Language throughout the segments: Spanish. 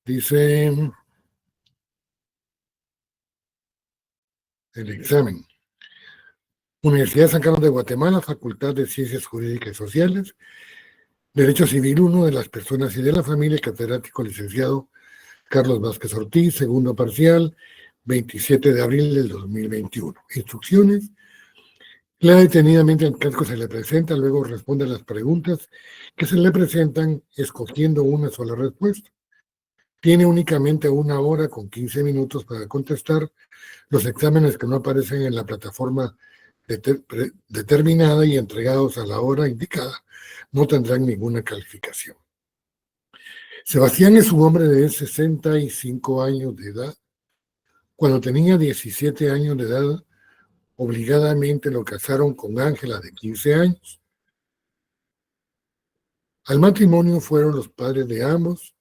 Dice el examen. Universidad de San Carlos de Guatemala, Facultad de Ciencias Jurídicas y Sociales, Derecho Civil 1 de las Personas y de la Familia, catedrático licenciado Carlos Vázquez Ortiz, segundo parcial, 27 de abril del 2021. Instrucciones. Lea detenidamente el caso que se le presenta, luego responde a las preguntas que se le presentan escogiendo una sola respuesta. Tiene únicamente 1 hora con 15 minutos para contestar. Los exámenes que no aparecen en la plataforma determinada y entregados a la hora indicada no tendrán ninguna calificación. Sebastián es un hombre de 65 años de edad. Cuando tenía 17 años de edad, obligadamente lo casaron con Ángela, de 15 años. Al matrimonio fueron los padres de ambos,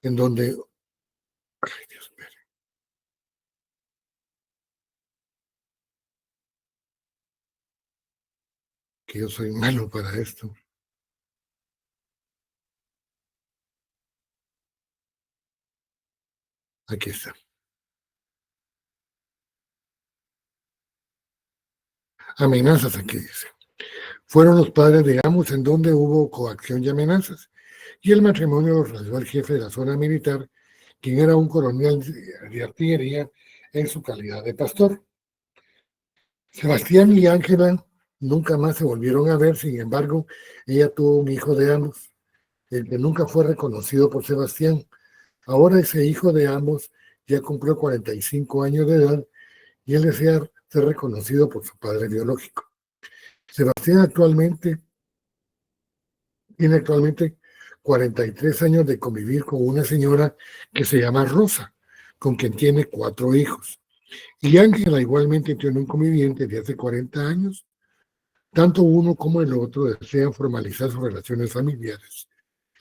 en donde... Ay, Dios mío. Que yo soy malo para esto. Aquí está. Amenazas, aquí dice. Fueron los padres de ambos en donde hubo coacción y amenazas, y el matrimonio lo realizó el jefe de la zona militar, quien era un coronel de artillería en su calidad de pastor. Sebastián y Ángela nunca más se volvieron a ver, sin embargo, ella tuvo un hijo de ambos, el que nunca fue reconocido por Sebastián. Ahora ese hijo de ambos ya cumplió 45 años de edad y él desea ser reconocido por su padre biológico. Sebastián tiene actualmente 43 años de convivir con una señora que se llama Rosa, con quien tiene 4 hijos. Y Ángela igualmente tiene un conviviente de hace 40 años. Tanto uno como el otro desean formalizar sus relaciones familiares.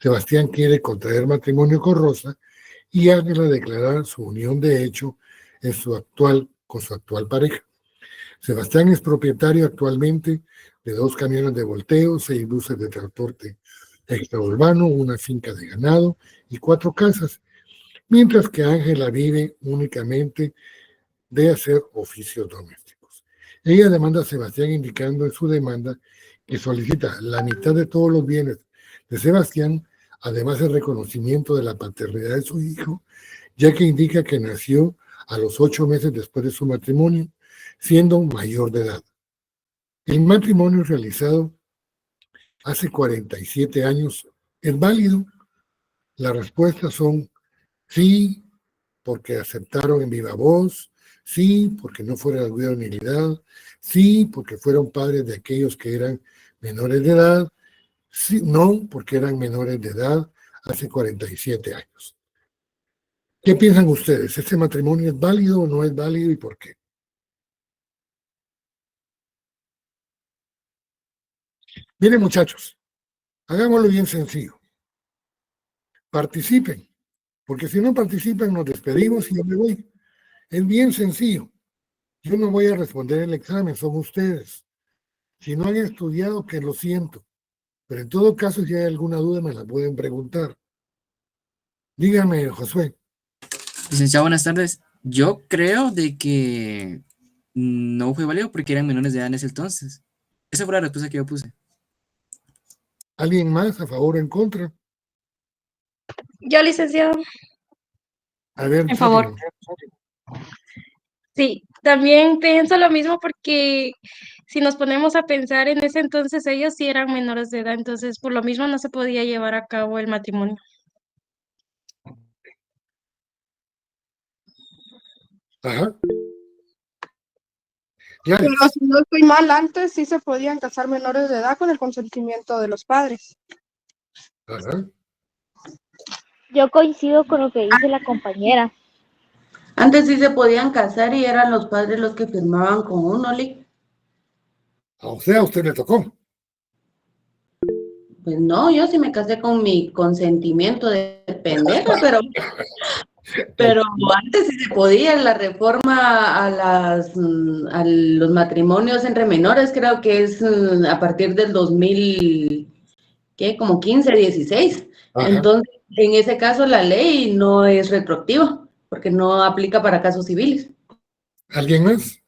Sebastián quiere contraer matrimonio con Rosa y Ángela declarar su unión de hecho con su actual pareja. Sebastián es propietario actualmente de 2 camiones de volteo, 6 buses de transporte extraurbano, una finca de ganado y 4 casas, mientras que Ángela vive únicamente de hacer oficios domésticos. Ella demanda a Sebastián indicando en su demanda que solicita la mitad de todos los bienes de Sebastián, además del reconocimiento de la paternidad de su hijo, ya que indica que nació a los 8 meses después de su matrimonio, siendo mayor de edad. El matrimonio realizado hace 47 años es válido. Las respuestas son sí, porque aceptaron en viva voz, sí, porque no fueron alguna unanimidad, sí, porque fueron padres de aquellos que eran menores de edad, sí, no, porque eran menores de edad hace 47 años. ¿Qué piensan ustedes? ¿Este matrimonio es válido o no es válido y por qué? Miren, muchachos, hagámoslo bien sencillo. Participen, porque si no participan nos despedimos y yo me voy. Es bien sencillo. Yo no voy a responder el examen, son ustedes. Si no han estudiado, que lo siento. Pero en todo caso, si hay alguna duda, me la pueden preguntar. Dígame, Josué. Licenciado, buenas tardes. Yo creo de que no fue válido porque eran menores de edad en ese entonces. Esa fue la respuesta que yo puse. ¿Alguien más a favor o en contra? Yo, licenciado. A ver, en favor. Sí, también pienso lo mismo porque si nos ponemos a pensar en ese entonces, ellos sí eran menores de edad, entonces por lo mismo no se podía llevar a cabo el matrimonio. Ajá. Pero si no estoy mal, antes sí se podían casar menores de edad con el consentimiento de los padres. Ajá. Yo coincido con lo que dice la compañera. Antes sí se podían casar y eran los padres los que firmaban con uno, Lick. O sea, a usted le tocó. Pues no, yo sí me casé con mi consentimiento de pendeja, pero antes sí se podía. La reforma a los matrimonios entre menores creo que es a partir del 2000, ¿qué? Como 15, 16. Ajá. Entonces en ese caso la ley no es retroactiva, porque no aplica para casos civiles. ¿Alguien más?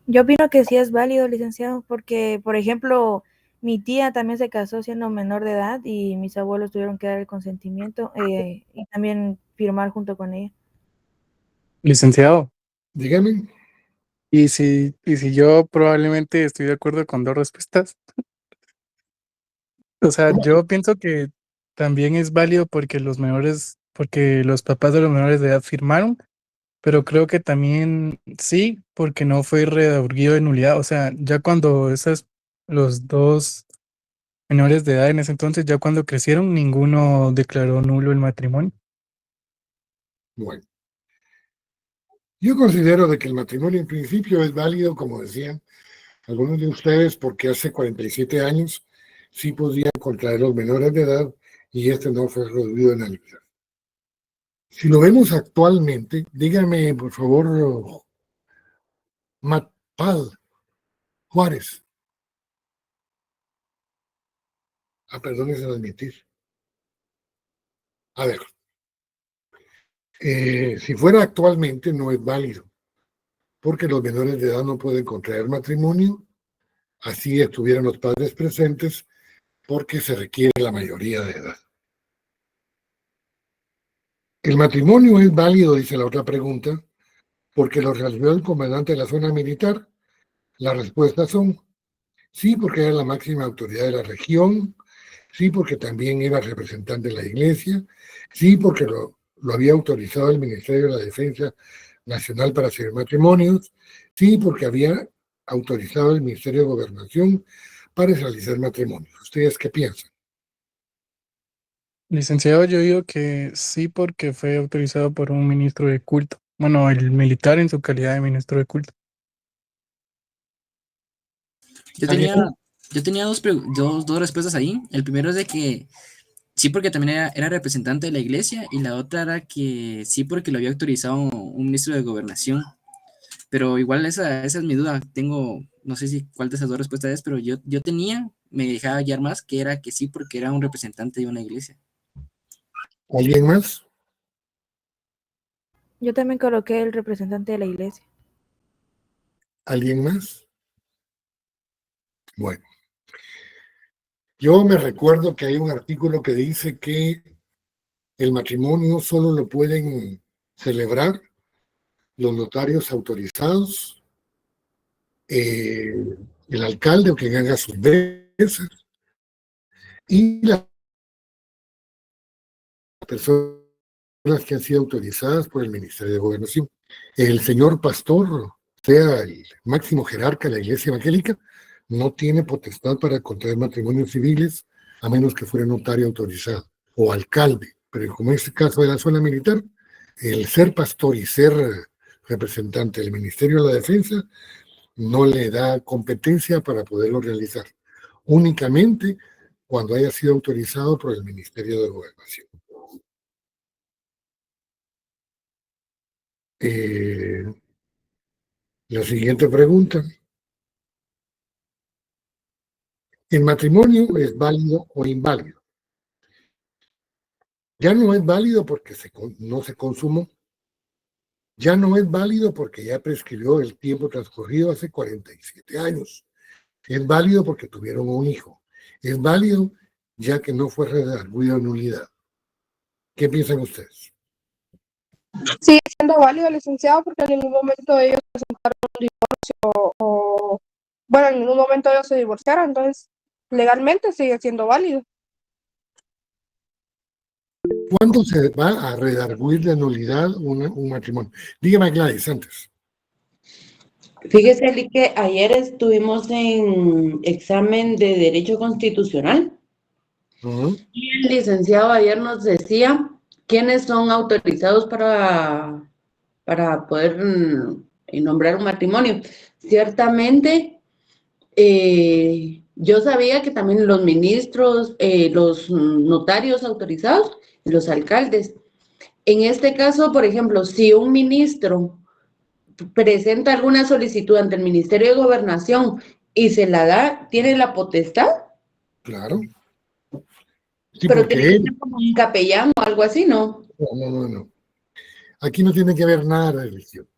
Yo opino que sí es válido, licenciado, porque, por ejemplo, mi tía también se casó siendo menor de edad y mis abuelos tuvieron que dar el consentimiento y también firmar junto con ella. Licenciado, Dígame. y si yo probablemente estoy de acuerdo con dos respuestas. O sea, ¿Cómo? yo pienso que también es válido porque porque los papás de los menores de edad firmaron, pero creo que también sí, porque no fue redarguido de nulidad. O sea, ya cuando los dos menores de edad en ese entonces, ya cuando crecieron, ninguno declaró nulo el matrimonio. Bueno, yo considero de que el matrimonio en principio es válido, como decían algunos de ustedes, porque hace 47 años sí podían contraer los menores de edad y este no fue reducido en nulidad. Si lo vemos actualmente, dígame, por favor, Matpal Juárez. Perdónese de admitir. A ver, si fuera actualmente no es válido, porque los menores de edad no pueden contraer matrimonio, así estuvieran los padres presentes, porque se requiere la mayoría de edad. El matrimonio es válido, dice la otra pregunta, porque lo realizó el comandante de la zona militar. Las respuestas son sí, porque era la máxima autoridad de la región, sí, porque también era representante de la iglesia, sí, porque lo había autorizado el Ministerio de la Defensa Nacional para hacer matrimonios, sí, porque había autorizado el Ministerio de Gobernación para realizar matrimonios. ¿Ustedes qué piensan? Licenciado, yo digo que sí, porque fue autorizado por un ministro de culto. Bueno, el militar en su calidad de ministro de culto. Yo tenía dos respuestas ahí. El primero es de que sí, porque también era representante de la iglesia, y la otra era que sí, porque lo había autorizado un ministro de gobernación. Pero igual esa es mi duda. No sé si cuál de esas dos respuestas es, pero yo me dejaba guiar más, que era que sí, porque era un representante de una iglesia. ¿Alguien más? Yo también coloqué el representante de la iglesia. ¿Alguien más? Bueno, yo me recuerdo que hay un artículo que dice que el matrimonio solo lo pueden celebrar los notarios autorizados, el alcalde o quien haga sus veces, y las personas que han sido autorizadas por el Ministerio de Gobernación. El señor pastor, sea el máximo jerarca de la Iglesia Evangélica, no tiene potestad para contraer matrimonios civiles a menos que fuera notario autorizado o alcalde. Pero como en este caso de la zona militar, el ser pastor y ser representante del Ministerio de la Defensa no le da competencia para poderlo realizar, únicamente cuando haya sido autorizado por el Ministerio de Gobernación. La siguiente pregunta. ¿El matrimonio es válido o inválido? Ya no es válido porque no se consumó. Ya no es válido porque ya prescribió el tiempo transcurrido hace 47 años. Es válido porque tuvieron un hijo. Es válido ya que no fue redarguido en nulidad. ¿Qué piensan ustedes? Sigue siendo válido, licenciado, porque en ningún momento ellos presentaron un divorcio bueno, en ningún momento ellos se divorciaron, entonces legalmente sigue siendo válido. ¿Cuándo se va a redarguir de nulidad un matrimonio? Dígame, Gladys, antes. Fíjese, Eli, que ayer estuvimos en examen de Derecho Constitucional. Y el licenciado ayer nos decía quiénes son autorizados para poder nombrar un matrimonio. Ciertamente, yo sabía que también los ministros, los notarios autorizados y los alcaldes. En este caso, por ejemplo, si un ministro presenta alguna solicitud ante el Ministerio de Gobernación y se la da, ¿tiene la potestad? Claro. Sí, Pero porque tiene que él, ser como un capellán o algo así, ¿no? no. Aquí no tiene que ver nada de religión.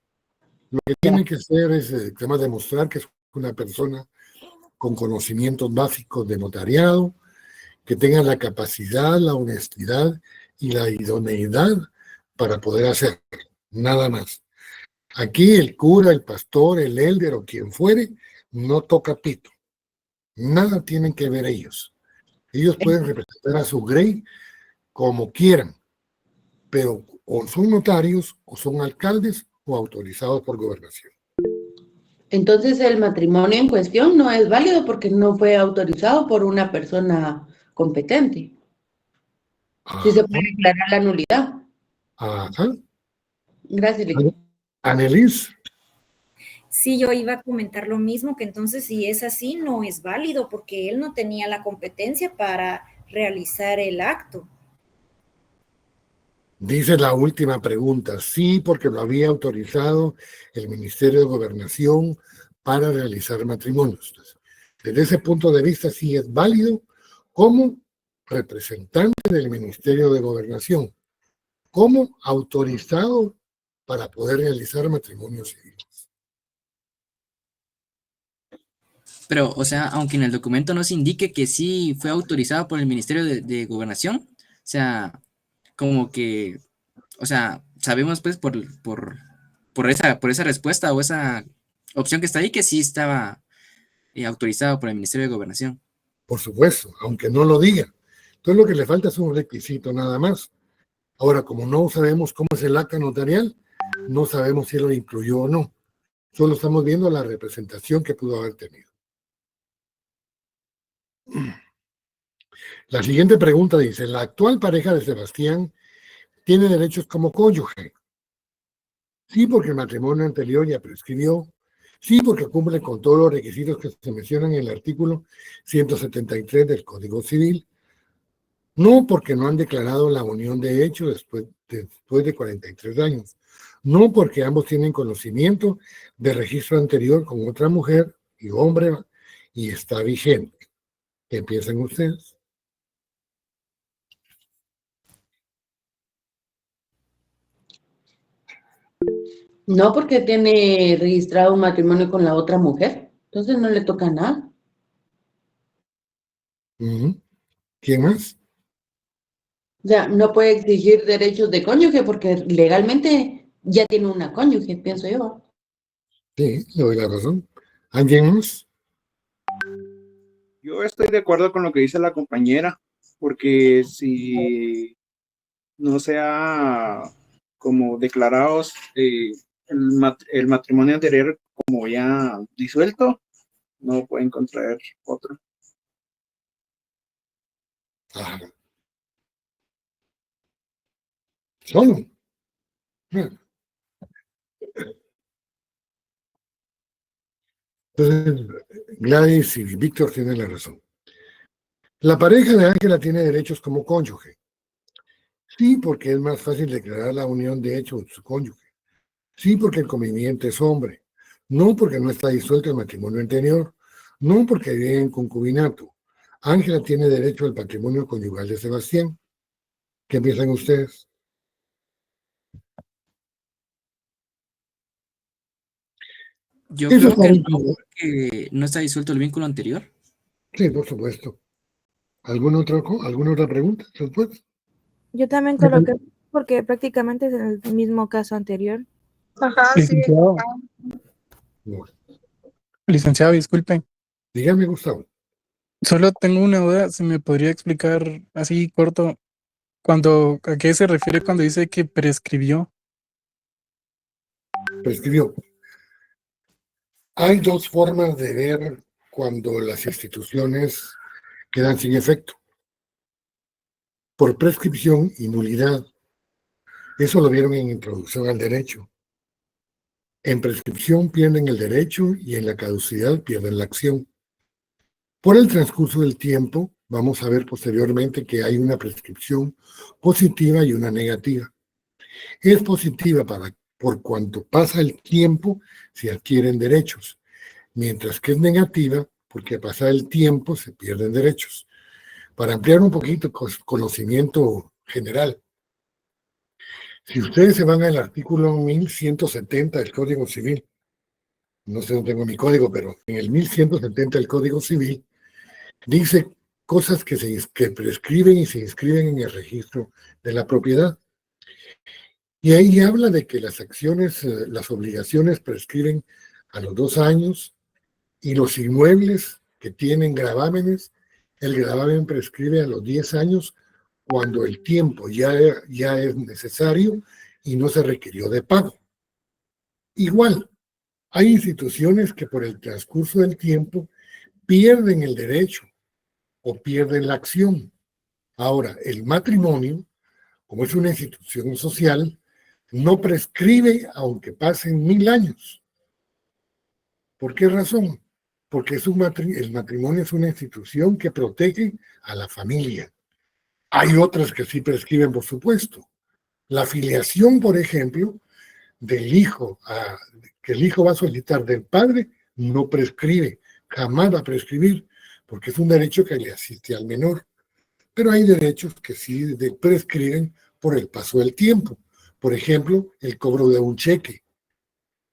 Lo que tiene que ser es el tema de demostrar que es una persona con conocimientos básicos de notariado, que tenga la capacidad, la honestidad y la idoneidad para poder hacer nada más. Aquí el cura, el pastor, el elder o quien fuere, no toca pito. Nada tienen que ver ellos. Ellos pueden representar a su grey como quieran, pero o son notarios o son alcaldes o autorizados por gobernación. Entonces el matrimonio en cuestión no es válido porque no fue autorizado por una persona competente. Sí se puede declarar la nulidad. Ajá. Gracias, Lick. Annelies, Sí, yo iba a comentar lo mismo, que entonces si es así, no es válido porque él no tenía la competencia para realizar el acto. dice la última pregunta. Sí, porque lo había autorizado el Ministerio de Gobernación para realizar matrimonios. Entonces, desde ese punto de vista, sí es válido como representante del Ministerio de Gobernación, como autorizado para poder realizar matrimonios civiles. Pero, o sea, aunque en el documento no se indique que sí fue autorizado por el Ministerio de Gobernación, o sea, como que, o sea, sabemos pues por esa respuesta o esa opción que está ahí que sí estaba autorizado por el Ministerio de Gobernación. Por supuesto, aunque no lo diga. Entonces lo que le falta es un requisito nada más. Ahora, como no sabemos cómo es el acta notarial, no sabemos si lo incluyó o no. Solo estamos viendo la representación que pudo haber tenido. La siguiente pregunta dice, ¿la actual pareja de Sebastián tiene derechos como cónyuge? Sí, porque el matrimonio anterior ya prescribió. Sí, porque cumple con todos los requisitos que se mencionan en el artículo 173 del Código Civil. No, porque no han declarado la unión de hecho después de 43 años. No, porque ambos tienen conocimiento de registro anterior con otra mujer y hombre y está vigente. ¿Qué piensan ustedes? No porque tiene registrado un matrimonio con la otra mujer. Entonces no le toca nada. ¿Quién más? O sea, no puede exigir derechos de cónyuge porque legalmente ya tiene una cónyuge, pienso yo. Sí, le doy la razón. ¿Alguien más? Yo estoy de acuerdo con lo que dice la compañera, porque si no se ha como declarados el matrimonio anterior como ya disuelto, no pueden contraer otro. Ah. Solo. Entonces, Gladys y Víctor tienen la razón. La pareja de Ángela tiene derechos como cónyuge. Sí, porque es más fácil declarar la unión de hecho de su cónyuge. Sí, porque el conviviente es hombre. No, porque no está disuelto el matrimonio anterior. No, porque vive en concubinato. Ángela tiene derecho al patrimonio conyugal de Sebastián. ¿Qué piensan ustedes? Yo Eso creo está que no, incluido. porque no está disuelto el vínculo anterior. Sí, por supuesto. ¿Alguna otra pregunta después? Yo también coloqué porque prácticamente es el mismo caso anterior. Ajá, sí. Licenciado, No. licenciado, disculpe. Dígame, Gustavo. Solo tengo una duda, ¿se me podría explicar así corto a qué se refiere cuando dice que prescribió? Prescribió. Hay dos formas de ver cuando las instituciones quedan sin efecto. Por prescripción y nulidad. Eso lo vieron en Introducción al Derecho. En prescripción pierden el derecho y en la caducidad pierden la acción. Por el transcurso del tiempo, vamos a ver posteriormente que hay una prescripción positiva y una negativa. Es positiva por cuanto pasa el tiempo se adquieren derechos, mientras que es negativa porque pasa el tiempo se pierden derechos. Para ampliar un poquito conocimiento general, si ustedes se van al artículo 1170 del Código Civil, no sé dónde tengo mi código, pero en el 1170 del Código Civil dice cosas que prescriben y se inscriben en el registro de la propiedad. Y ahí habla de que las acciones, las obligaciones prescriben a los 2 años y los inmuebles que tienen gravámenes, el gravamen prescribe a los 10 años cuando el tiempo ya es necesario y no se requirió de pago. Igual, hay instituciones que por el transcurso del tiempo pierden el derecho o pierden la acción. Ahora, el matrimonio, como es una institución social, no prescribe aunque pasen 1000 años. ¿Por qué razón? Porque el matrimonio es una institución que protege a la familia. Hay otras que sí prescriben, por supuesto. La filiación, por ejemplo, del hijo, que el hijo va a solicitar del padre, no prescribe, jamás va a prescribir, porque es un derecho que le asiste al menor. Pero hay derechos que sí prescriben por el paso del tiempo. Por ejemplo, el cobro de un cheque.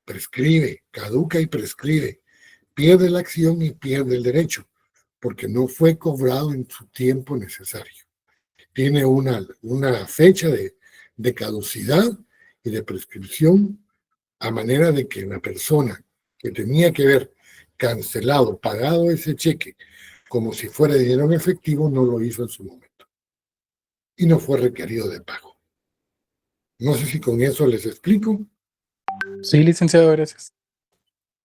Prescribe, caduca y prescribe. Pierde la acción y pierde el derecho, porque no fue cobrado en su tiempo necesario. Tiene una fecha de caducidad y de prescripción, a manera de que la persona que tenía que haber cancelado, pagado ese cheque como si fuera dinero en efectivo, no lo hizo en su momento. Y no fue requerido de pago. No sé si con eso les explico. Sí, licenciado, gracias.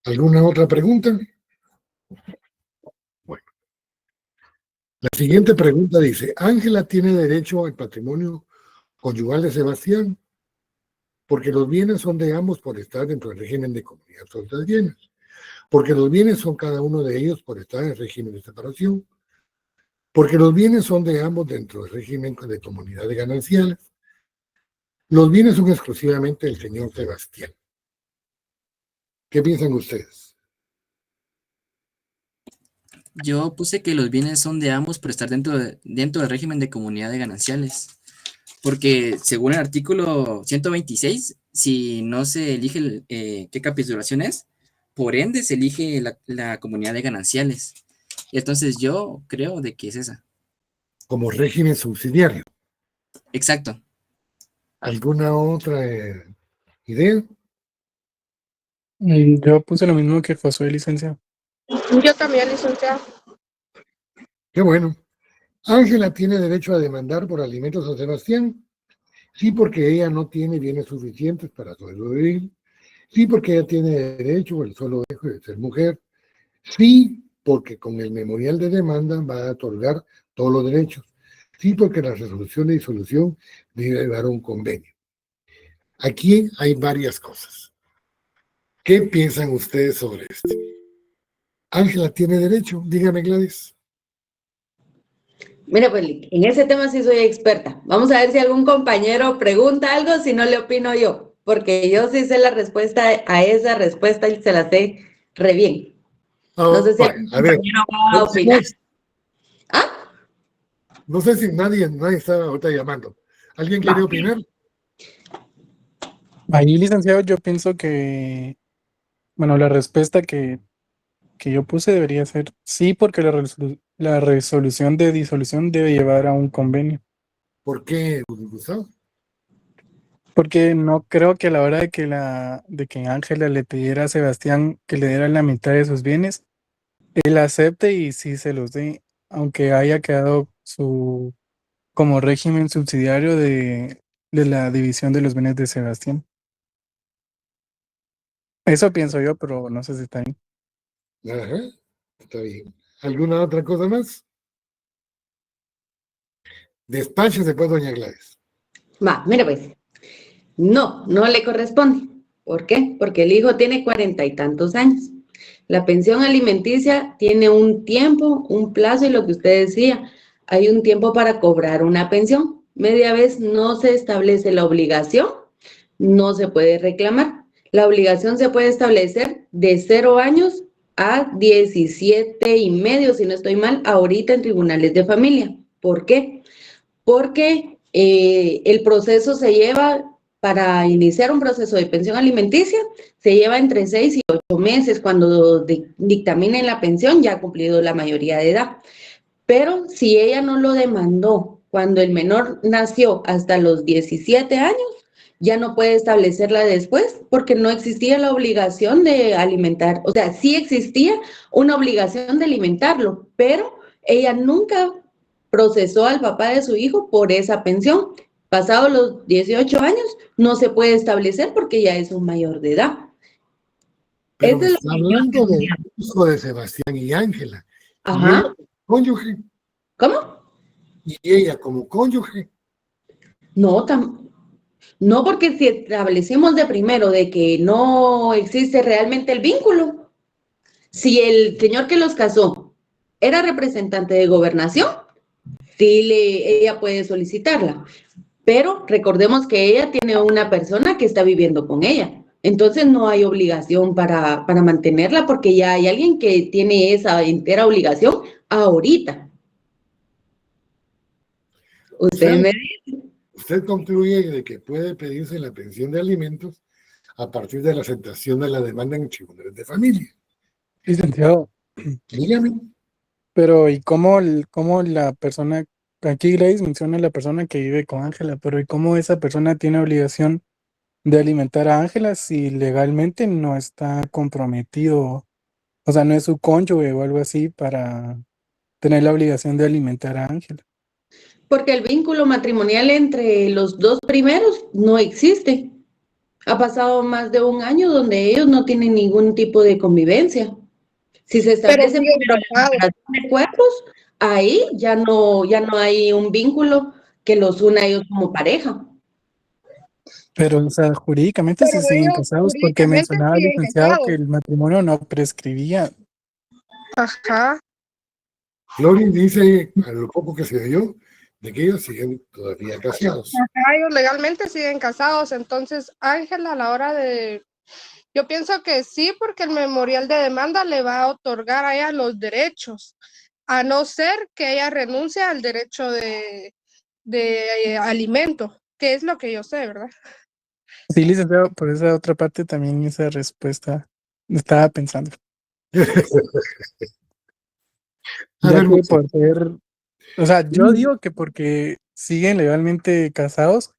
¿Alguna otra pregunta? Bueno. La siguiente pregunta dice, ¿Ángela tiene derecho al patrimonio conyugal de Sebastián? Porque los bienes son de ambos por estar dentro del régimen de comunidad absoluta de bienes. Porque los bienes son cada uno de ellos por estar en el régimen de separación. Porque los bienes son de ambos dentro del régimen de comunidad de gananciales. Los bienes son exclusivamente del señor Sebastián. ¿Qué piensan ustedes? Yo puse que los bienes son de ambos por estar dentro del régimen de comunidad de gananciales. Porque según el artículo 126, si no se elige qué capitulación es, por ende se elige la comunidad de gananciales. Y entonces yo creo de que es esa. Como régimen subsidiario. Exacto. ¿Alguna otra idea? Yo puse lo mismo que Josué, licenciado. Yo también, licenciado. Qué bueno. ¿Ángela tiene derecho a demandar por alimentos a Sebastián? Sí, porque ella no tiene bienes suficientes para sobrevivir. Sí, porque ella tiene derecho al solo hecho de ser mujer. Sí, porque con el memorial de demanda va a otorgar todos los derechos. Sí, porque la resolución de disolución debe llevar a un convenio. Aquí hay varias cosas. ¿Qué piensan ustedes sobre esto? ¿Ángela tiene derecho? Dígame, Gladys. Mira, pues en ese tema sí soy experta. Vamos a ver si algún compañero pregunta algo, si no le opino yo, porque yo sí sé la respuesta a esa respuesta y se la sé re bien. No sé si algún compañero va a opinar. ¿Ah? No sé si nadie está ahorita llamando. ¿Alguien quiere opinar? Ahí, licenciado, yo pienso que, bueno, la respuesta que yo puse debería ser sí, porque la resolución de disolución debe llevar a un convenio. ¿Por qué, Gustavo? Porque no creo que a la hora de que Ángela le pidiera a Sebastián que le diera la mitad de sus bienes, él acepte y sí se los dé, aunque haya quedado como régimen subsidiario de la división de los bienes de Sebastián. Eso pienso yo, pero no sé si está bien. Ajá, está bien. ¿Alguna otra cosa más? Despáchese pues, doña Gladys. Va, mira pues. No le corresponde. ¿Por qué? Porque el hijo tiene 40 y tantos años. La pensión alimenticia tiene un tiempo, un plazo y lo que usted decía, hay un tiempo para cobrar una pensión. Media vez no se establece la obligación, no se puede reclamar. La obligación se puede establecer de 0 años a 17 y medio, si no estoy mal, ahorita en tribunales de familia. ¿Por qué? Porque el proceso se lleva, para iniciar un proceso de pensión alimenticia, se lleva entre 6 y 8 meses cuando dictaminen la pensión ya ha cumplido la mayoría de edad. Pero si ella no lo demandó cuando el menor nació hasta los 17 años, ya no puede establecerla después porque no existía la obligación de alimentar. O sea, sí existía una obligación de alimentarlo, pero ella nunca procesó al papá de su hijo por esa pensión. Pasados los 18 años, no se puede establecer porque ya es un mayor de edad. Pero Esa es está hablando del hijo de Sebastián y Ángela. Ajá. Y ella como cónyuge. ¿Cómo? Y ella como cónyuge. No, porque si establecemos de primero de que no existe realmente el vínculo, si el señor que los casó era representante de gobernación, sí ella puede solicitarla. Pero recordemos que ella tiene una persona que está viviendo con ella. Entonces no hay obligación para mantenerla porque ya hay alguien que tiene esa entera obligación ahorita. Usted me dice. Usted concluye de que puede pedirse la pensión de alimentos a partir de la aceptación de la demanda en tribunales de familia. Licenciado. Dígame. Pero, ¿y cómo la persona, aquí Grace menciona la persona que vive con Ángela, pero ¿y cómo esa persona tiene obligación de alimentar a Ángela si legalmente no está comprometido? O sea, no es su cónyuge o algo así para tener la obligación de alimentar a Ángela. Porque el vínculo matrimonial entre los dos primeros no existe. Ha pasado más de un año donde ellos no tienen ningún tipo de convivencia. Si se establece primero la separación de cuerpos, ahí ya no hay un vínculo que los una a ellos como pareja. Pero, o sea, jurídicamente Pero se siguen ellos casados porque jurídicamente mencionaba el siguen licenciado casados. que el matrimonio no prescribía. Ajá. Flori dice, a lo poco que se dio, de que ellos siguen todavía casados. Ajá, ellos legalmente siguen casados. Entonces, Ángela, a la hora de... Yo pienso que sí, porque el memorial de demanda le va a otorgar a ella los derechos, a no ser que ella renuncie al derecho de alimento, que es lo que yo sé, ¿verdad? Sí, licenciado, por esa otra parte también esa respuesta estaba pensando. A Ya ver, que por ser, o sea, yo digo que porque siguen legalmente casados,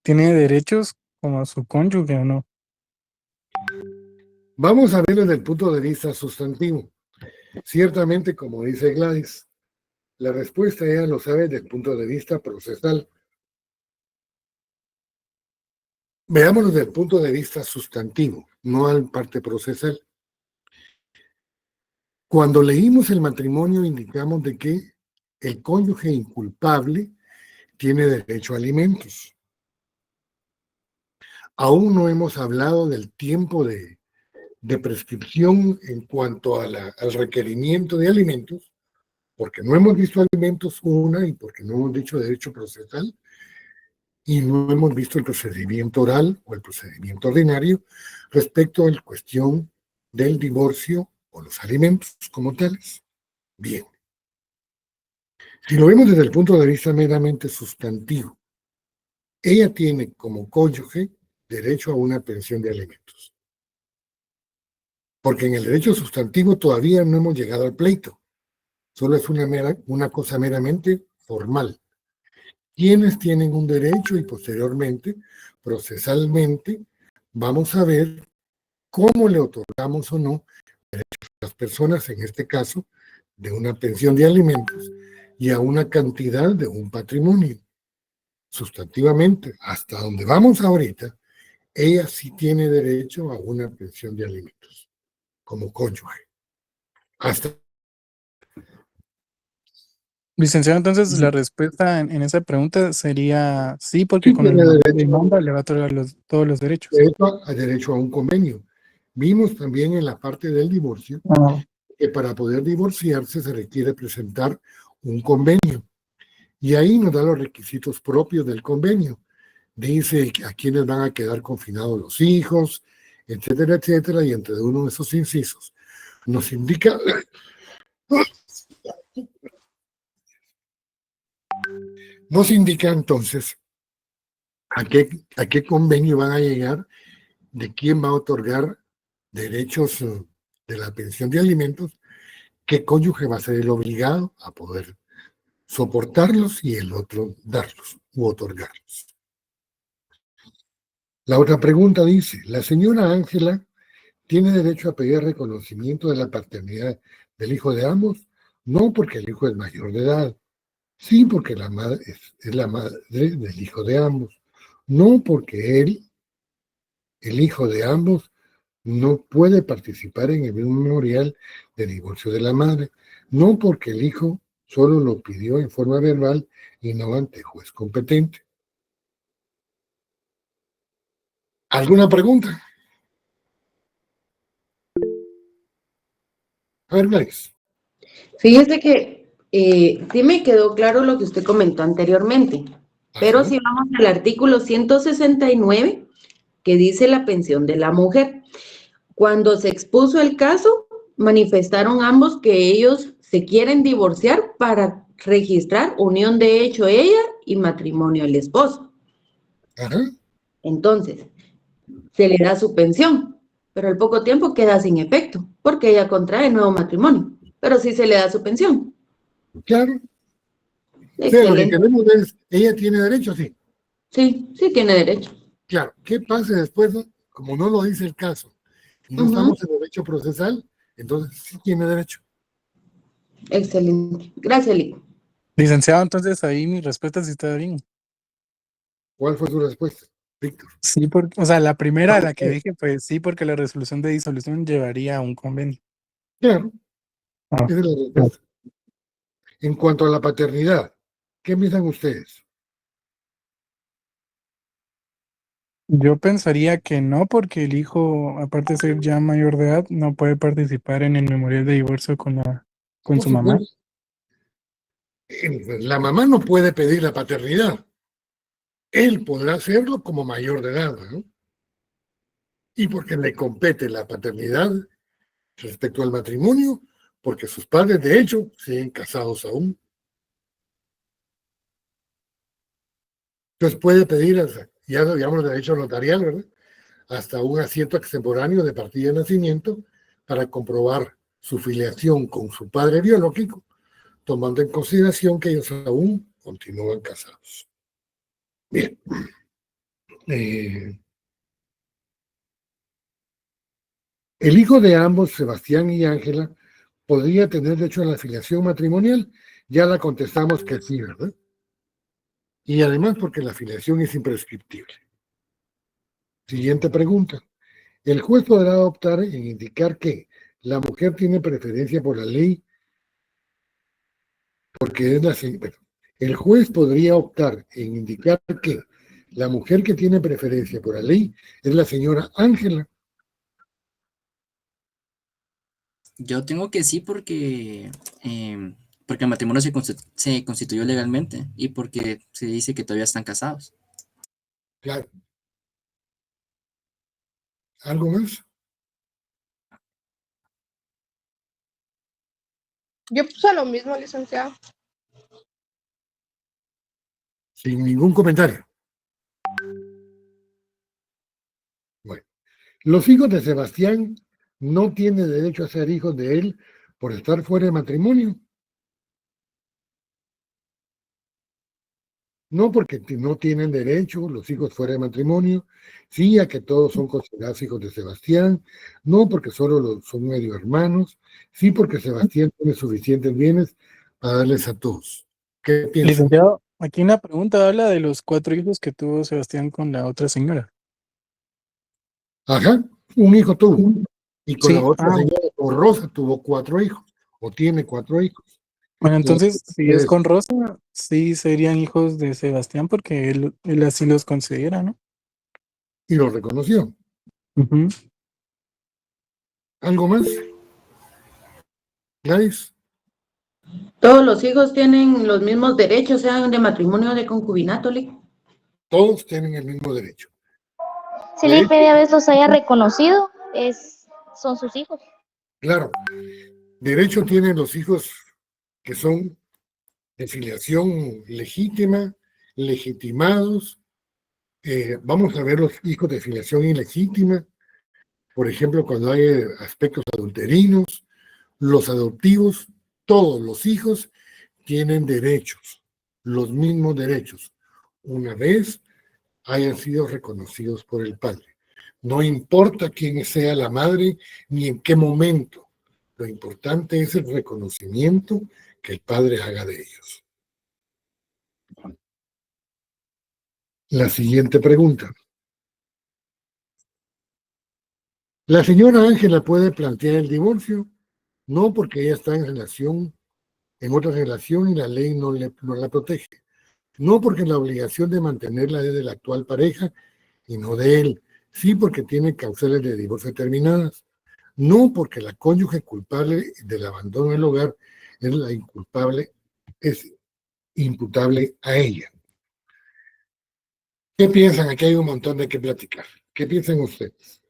tiene derechos como su cónyuge o no. vamos a verlo desde el punto de vista sustantivo. Ciertamente, como dice Gladys, la respuesta ella lo sabe desde el punto de vista procesal. Veámoslo desde el punto de vista sustantivo, no al parte procesal. Cuando leímos el matrimonio indicamos de que el cónyuge inculpable tiene derecho a alimentos. Aún no hemos hablado del tiempo de prescripción en cuanto a al requerimiento de alimentos, porque no hemos visto alimentos una y porque no hemos dicho derecho procesal y no hemos visto el procedimiento oral o el procedimiento ordinario respecto a la cuestión del divorcio o los alimentos como tales. Bien. Si lo vemos desde el punto de vista meramente sustantivo, ella tiene como cónyuge derecho a una pensión de alimentos. Porque en el derecho sustantivo todavía no hemos llegado al pleito. Solo es una cosa meramente formal. Quienes tienen un derecho y posteriormente, procesalmente, vamos a ver cómo le otorgamos o no derechos a las personas, en este caso, de una pensión de alimentos y a una cantidad de un patrimonio. Sustantivamente, hasta donde vamos ahorita, ella sí tiene derecho a una pensión de alimentos como cónyuge. Hasta Licenciado, entonces la respuesta en esa pregunta sería sí, porque sí con el tiene memorial de derecho, demanda le va a otorgar todos los derechos. derecho a un convenio. Vimos también en la parte del divorcio que para poder divorciarse se requiere presentar un convenio. Y ahí nos da los requisitos propios del convenio. Dice a quiénes van a quedar confinados los hijos, etcétera, etcétera, y entre uno de esos incisos nos indica Nos indica entonces a qué convenio van a llegar, de quién va a otorgar derechos de la pensión de alimentos, qué cónyuge va a ser el obligado a poder soportarlos y el otro darlos u otorgarlos. La otra pregunta dice, ¿la señora Ángela tiene derecho a pedir reconocimiento de la paternidad del hijo de ambos? No porque el hijo es mayor de edad, sí porque la madre es la madre del hijo de ambos, no porque él, el hijo de ambos, no puede participar en el memorial de divorcio de la madre, no porque el hijo solo lo pidió en forma verbal y no ante juez competente. ¿Alguna pregunta? A ver, Gladys. Fíjese que sí me quedó claro lo que usted comentó anteriormente, pero si vamos al artículo 169, que dice la pensión de la mujer. Cuando se expuso el caso, manifestaron ambos que ellos se quieren divorciar para registrar unión de hecho ella y matrimonio el esposo. Ajá. Entonces, se le da su pensión, pero al poco tiempo queda sin efecto, porque ella contrae nuevo matrimonio, pero sí se le da su pensión. Claro. Excelente. Lo que queremos es, ¿ella tiene derecho? Sí. Sí, sí tiene derecho. Claro. ¿Qué pasa después? Como no lo dice el caso, y no estamos en derecho procesal, entonces sí tiene derecho. Excelente. Gracias, Lico. Licenciado, entonces ahí mi respuesta sí está bien. ¿Cuál fue su respuesta, Víctor? Sí, porque, o sea, la primera, la que dije, pues sí, porque la resolución de disolución llevaría a un convenio. Claro. Ah. Esa es la respuesta. En cuanto a la paternidad, ¿qué piensan ustedes? Yo pensaría que no, porque el hijo, aparte de ser ya mayor de edad, no puede participar en el memorial de divorcio con su mamá. La mamá no puede pedir la paternidad. Él podrá hacerlo como mayor de edad, ¿no? Y porque le compete la paternidad respecto al matrimonio, porque sus padres, de hecho, siguen casados aún. Entonces puede pedir, ya digamos, derecho notarial, ¿verdad? Hasta un asiento extemporáneo de partida de nacimiento para comprobar su filiación con su padre biológico, tomando en consideración que ellos aún continúan casados. Bien. El hijo de ambos, Sebastián y Ángela, podría tener derecho a la filiación matrimonial. Ya la contestamos que sí, ¿verdad? Y además porque la filiación es imprescriptible. Siguiente pregunta. El juez podrá optar en indicar que la mujer tiene preferencia por la ley porque es la... El juez podría optar en indicar que la mujer que tiene preferencia por la ley es la señora Ángela. Yo tengo que sí porque el matrimonio se constituyó legalmente y porque se dice que todavía están casados. Claro. ¿Algo más? Yo puse lo mismo, licenciado. Sin ningún comentario. Bueno, los hijos de Sebastián no tienen derecho a ser hijos de él por estar fuera de matrimonio. No porque no tienen derecho los hijos fuera de matrimonio, sí a que todos son considerados hijos de Sebastián, no porque solo son medio hermanos, sí porque Sebastián tiene suficientes bienes para darles a todos. ¿Qué piensan? Licenciado, aquí una pregunta habla de los 4 hijos que tuvo Sebastián con la otra señora. Ajá, un hijo tuvo. Y con Sí, la otra señora, con Rosa, tuvo 4 hijos, o tiene 4 hijos. Bueno, entonces, si es con Rosa, sí serían hijos de Sebastián porque él así los considera, ¿no? Y lo reconoció. Ujú. ¿Algo más? ¿Gladys? Todos los hijos tienen los mismos derechos, sean de matrimonio o de concubinato, Lico. Todos tienen el mismo derecho. Si la IPDB los haya reconocido, son sus hijos. Claro, derecho tienen los hijos que son de filiación legítima, legitimados. Vamos a ver los hijos de filiación ilegítima, por ejemplo, cuando hay aspectos adulterinos, los adoptivos, todos los hijos tienen derechos, los mismos derechos, una vez hayan sido reconocidos por el padre. No importa quién sea la madre ni en qué momento. Lo importante es el reconocimiento que el padre haga de ellos. La siguiente pregunta. ¿La señora Ángela puede plantear el divorcio? No, porque ella está en otra relación y la ley no la protege. No, porque la obligación de mantenerla es de la actual pareja y no de él. Sí, porque tiene causales de divorcio determinadas. No, porque la cónyuge culpable del abandono del hogar es imputable a ella. ¿Qué piensan? Aquí hay un montón de que platicar. ¿Qué piensan ustedes?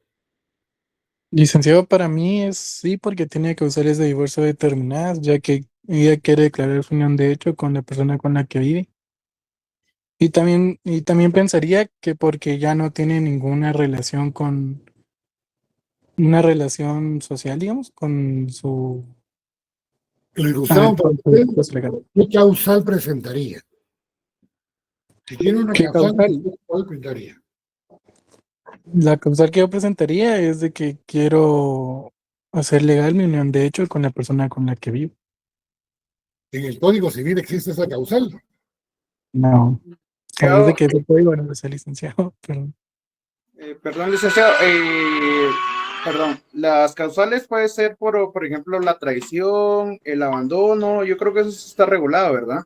Licenciado, para mí es sí, porque tiene causales de divorcio determinadas, ya que ella quiere declarar su unión de hecho con la persona con la que vive. Y también pensaría que porque ya no tiene ninguna relación una relación social, digamos, con su Luis Gustavo, para con su usted, esposo legal. ¿qué causal presentaría? Si tiene una ¿Qué causal, causal? ¿cuál presentaría? La causal que yo presentaría es de que quiero hacer legal mi unión de hecho con la persona con la que vivo. En el Código Civil existe esa causal. No, a menos de que ese código no sea licenciado, pero Perdón, licenciado, perdón, las causales puede ser por ejemplo, la traición, el abandono, yo creo que eso sí está regulado, ¿verdad?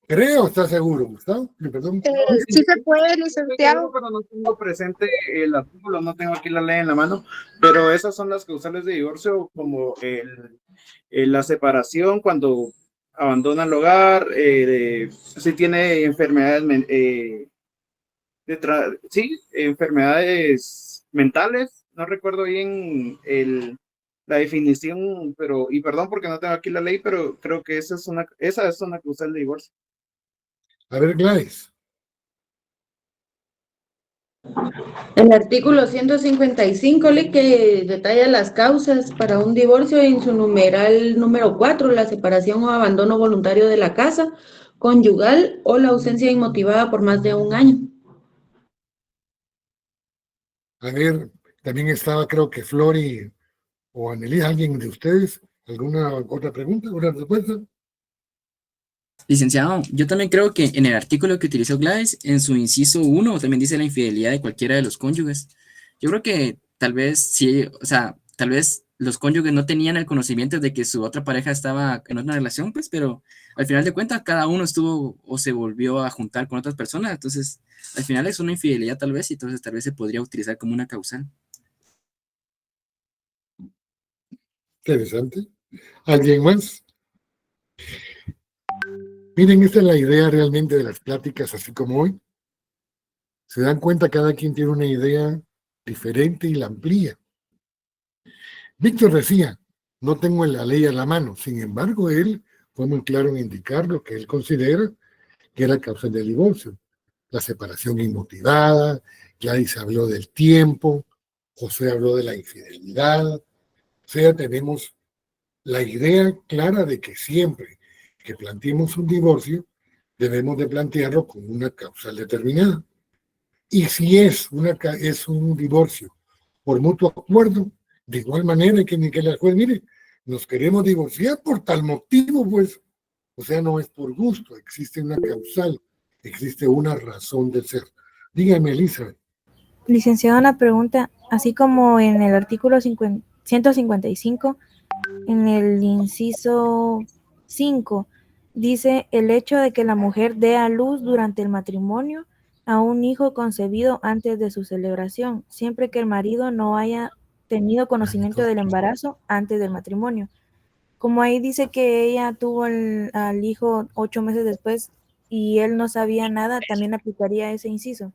Creo, ¿está seguro, Gustavo? Perdón. Sí se puede, licenciado. Pero no tengo presente el artículo, no tengo aquí la ley en la mano, pero esas son las causales de divorcio, como la separación cuando abandona el hogar, si tiene enfermedades, sí, enfermedades mentales, no recuerdo bien la definición, pero, y perdón porque no tengo aquí la ley, pero creo que esa es una causal de divorcio. A ver, Gladys. El artículo 155, que detalla las causas para un divorcio en su numeral número 4, la separación o abandono voluntario de la casa conyugal o la ausencia inmotivada por más de un año. A ver, también estaba, creo que Flori o Annelise, alguien de ustedes. ¿Alguna otra pregunta, otra respuesta? Licenciado, yo también creo que en el artículo que utilizó Gladys, en su inciso 1, también dice la infidelidad de cualquiera de los cónyuges. Yo creo que tal vez sí, o sea, tal vez los cónyuges no tenían el conocimiento de que su otra pareja estaba en otra relación, pues, pero al final de cuentas cada uno estuvo o se volvió a juntar con otras personas, entonces al final es una infidelidad tal vez, y entonces tal vez se podría utilizar como una causal. Interesante. ¿Alguien más? Miren, esta es la idea realmente de las pláticas, así como hoy. Se dan cuenta, cada quien tiene una idea diferente y la amplía. Víctor decía, no tengo la ley a la mano, sin embargo, él fue muy claro en indicar lo que él considera que era causa del divorcio. La separación inmotivada, Gladys habló del tiempo, José habló de la infidelidad. O sea, tenemos la idea clara de que siempre que planteemos un divorcio, debemos de plantearlo con una causal determinada. Y si es un divorcio por mutuo acuerdo, de igual manera que ni que la juez, mire, nos queremos divorciar por tal motivo, pues, o sea, no es por gusto, existe una causal, existe una razón de ser. Dígame, Elisa. Licenciado, una pregunta, así como en el artículo 155, en el inciso 5, dice el hecho de que la mujer dé a luz durante el matrimonio a un hijo concebido antes de su celebración, siempre que el marido no haya tenido conocimiento del embarazo antes del matrimonio. Como ahí dice que ella tuvo al hijo 8 meses después y él no sabía nada, también aplicaría ese inciso.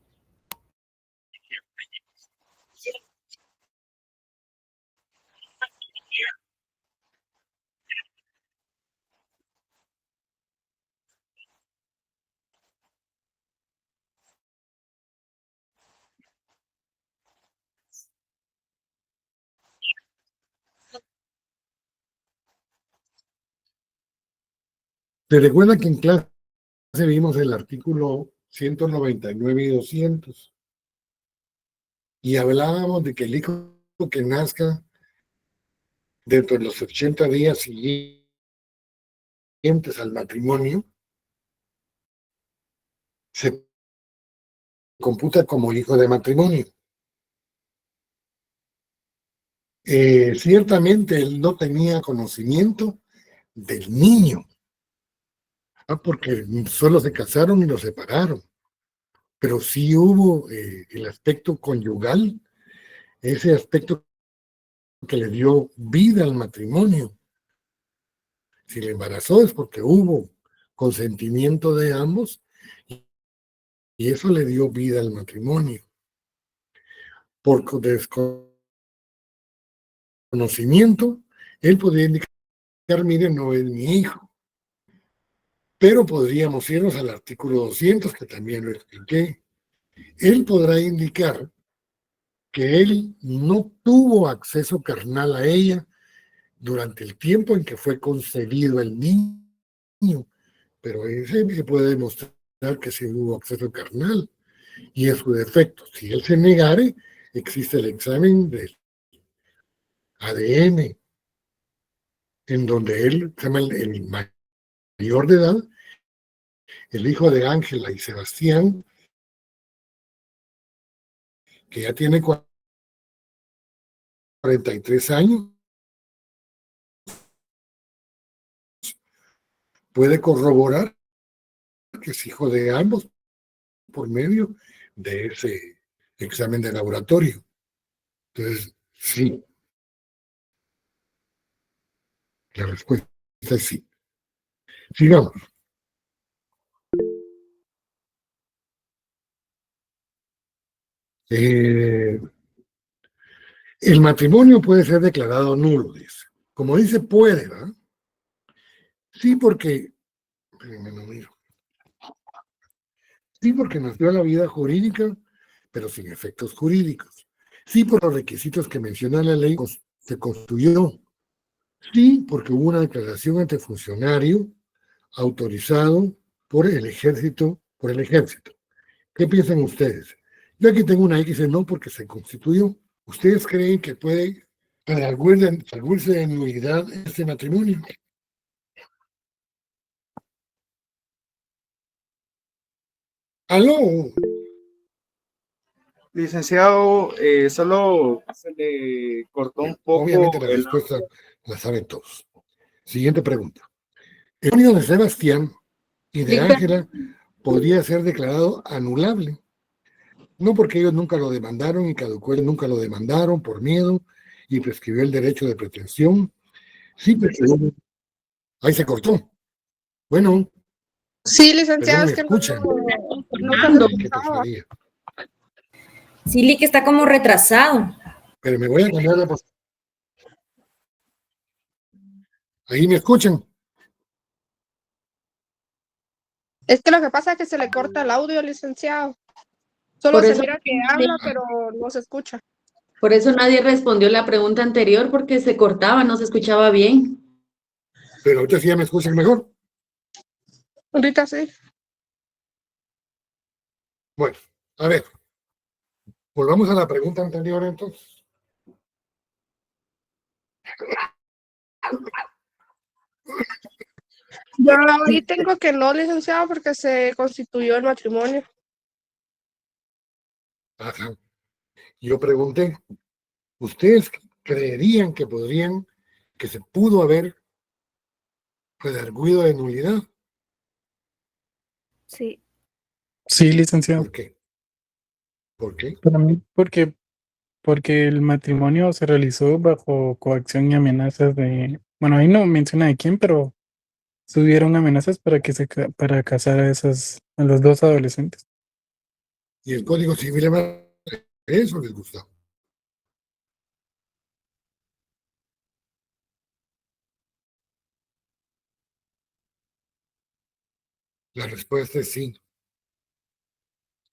¿Se recuerda que en clase vimos el artículo 199 y 200? Y hablábamos de que el hijo que nazca dentro de los 80 días siguientes al matrimonio se computa como hijo de matrimonio. Ciertamente él no tenía conocimiento del niño, porque solo se casaron y lo separaron, pero sí hubo el aspecto conyugal, ese aspecto que le dio vida al matrimonio. Si le embarazó es porque hubo consentimiento de ambos y eso le dio vida al matrimonio. Por desconocimiento, él podría indicar, miren, no es mi hijo. Pero podríamos irnos al artículo 200, que también lo expliqué. Él podrá indicar que él no tuvo acceso carnal a ella durante el tiempo en que fue concebido el niño, pero ese puede demostrar que sí hubo acceso carnal y es su defecto. Si él se negare, existe el examen del ADN, en donde él se llama el mayor de edad, el hijo de Ángela y Sebastián, que ya tiene 43 años, puede corroborar que es hijo de ambos por medio de ese examen de laboratorio. Entonces, sí. La respuesta es sí. Sigamos. El matrimonio puede ser declarado nulo, dice. Como dice, puede, ¿verdad? Sí, porque... Sí, porque nos dio la vida jurídica, pero sin efectos jurídicos. Sí, por los requisitos que menciona la ley, se construyó. Sí, porque hubo una declaración ante funcionario autorizado por el ejército, ¿Qué piensan ustedes? Yo aquí tengo una X no porque se constituyó. ¿Ustedes creen que puede salvarse de nulidad este matrimonio? ¡Aló! Licenciado, solo se le cortó un poco. Obviamente la respuesta la saben todos. Siguiente pregunta. El matrimonio de Sebastián y de Ángela podría ser declarado anulable. No porque ellos nunca lo demandaron y caducó, ellos nunca lo demandaron por miedo y prescribió el derecho de pretensión. Sí, pero ahí se cortó. Bueno. Sí, licenciado, es que escuchan. Sí, Lee, que está como retrasado. Pero me voy a cambiar la posición. Ahí me escuchan. Es que lo que pasa es que se le corta el audio, licenciado. Solo se mira que habla, pero no se escucha. Por eso nadie respondió la pregunta anterior, porque se cortaba, no se escuchaba bien. Pero ahorita sí ya me escuchan mejor. Ahorita sí. Bueno, a ver. Volvamos a la pregunta anterior entonces. Yo ahí tengo que no, licenciado, porque se constituyó el matrimonio. Ajá. Yo pregunté, ¿ustedes creerían que se pudo haber redarguido de nulidad? Sí. Sí, licenciado. ¿Por qué? ¿Por qué? Para mí, porque el matrimonio se realizó bajo coacción y amenazas de, bueno, ahí no menciona de quién, pero tuvieron amenazas para casar a los dos adolescentes. ¿Y el Código Civil eso les gustó? La respuesta es sí.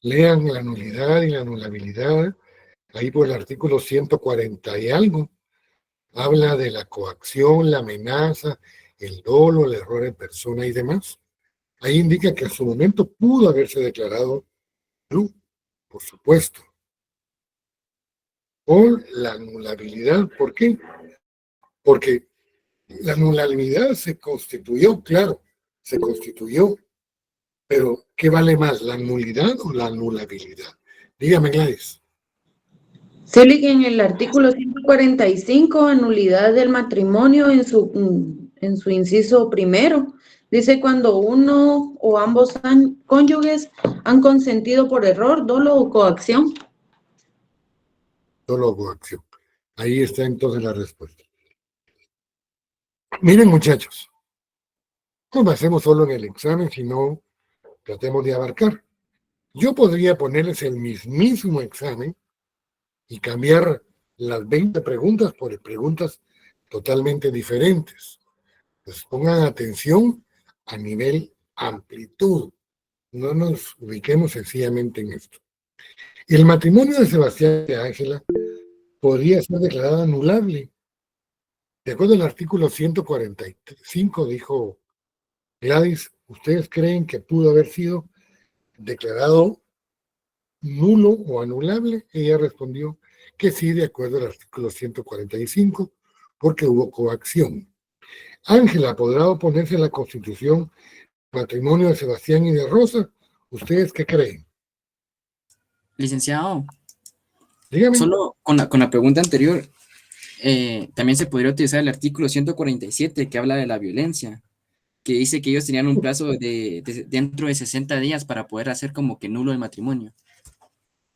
Lean la nulidad y la anulabilidad, ahí por el artículo 140 y algo, habla de la coacción, la amenaza el dolo, el error en persona y demás. Ahí indica que a su momento pudo haberse declarado nulo, por supuesto. O la anulabilidad, ¿por qué? Porque la anulabilidad se constituyó, claro, se constituyó, pero ¿qué vale más, la nulidad o la anulabilidad? Dígame, Gladys. Selig, en el artículo 145, nulidad del matrimonio en su inciso primero, dice cuando uno o ambos cónyuges han consentido por error, dolo o coacción. Dolo o coacción. Ahí está entonces la respuesta. Miren, muchachos, no hacemos solo en el examen, sino tratemos de abarcar. Yo podría ponerles el mismísimo examen y cambiar las 20 preguntas por preguntas totalmente diferentes. Pues pongan atención a nivel amplitud. No nos ubiquemos sencillamente en esto. El matrimonio de Sebastián y de Ángela podría ser declarado anulable. De acuerdo al artículo 145, dijo Gladys, ¿ustedes creen que pudo haber sido declarado nulo o anulable? Ella respondió que sí, de acuerdo al artículo 145, porque hubo coacción. Ángela podrá oponerse a la Constitución, matrimonio de Sebastián y de Rosa. ¿Ustedes qué creen? Licenciado, Dígame. solo con la pregunta anterior, también se podría utilizar el artículo 147 que habla de la violencia, que dice que ellos tenían un plazo de dentro de 60 días para poder hacer como que nulo el matrimonio.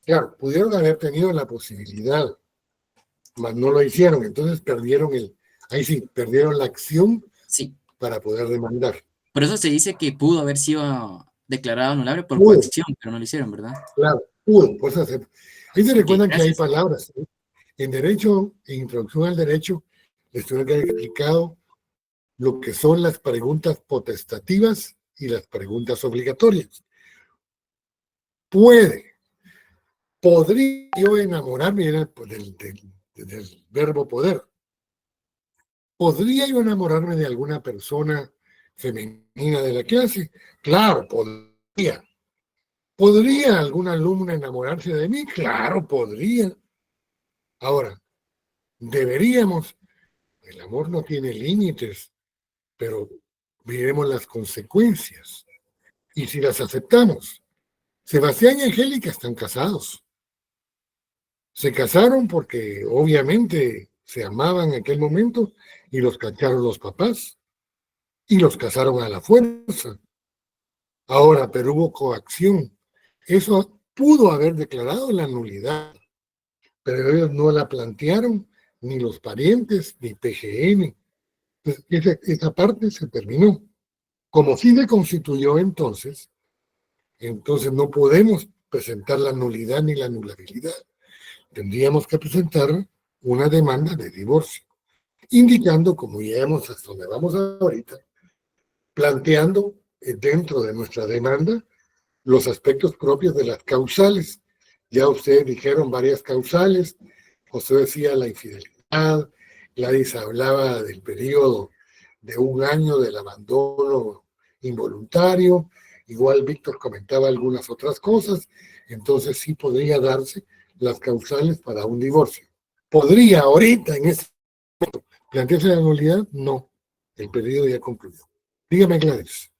Claro, pudieron haber tenido la posibilidad, mas no lo hicieron, entonces perdieron perdieron la acción Sí. para poder demandar. Por eso se dice que pudo haber sido declarado anulable por Pudo. coacción, pero no lo hicieron, ¿verdad? Claro, pudo, pues hacer. Ahí se recuerdan que hay gracias. palabras. En derecho, en introducción al derecho, les tuve que haber explicado lo que son las preguntas potestativas y las preguntas obligatorias. Podría yo enamorarme del verbo poder. ¿Podría yo enamorarme de alguna persona femenina de la clase? Claro, podría. ¿Podría alguna alumna enamorarse de mí? Claro, podría. Ahora, deberíamos, el amor no tiene límites, pero miremos las consecuencias. Y si las aceptamos, Sebastián y Angélica están casados. Se casaron porque obviamente se amaban en aquel momento y los cacharon los papás y los casaron a la fuerza. Ahora, pero hubo coacción. Eso pudo haber declarado la nulidad, pero ellos no la plantearon, ni los parientes, ni PGN. Entonces, esa parte se terminó. Como sí se constituyó entonces no podemos presentar la nulidad ni la anulabilidad. Tendríamos que presentar una demanda de divorcio, indicando, como ya hemos hasta donde vamos ahorita, planteando dentro de nuestra demanda los aspectos propios de las causales. Ya ustedes dijeron varias causales, José decía la infidelidad, Gladys hablaba del periodo de 1 año del abandono involuntario, igual Víctor comentaba algunas otras cosas, entonces sí podría darse las causales para un divorcio. ¿Podría ahorita en este momento plantearse la nulidad? No, el periodo ya concluyó. Dígame, Gladys.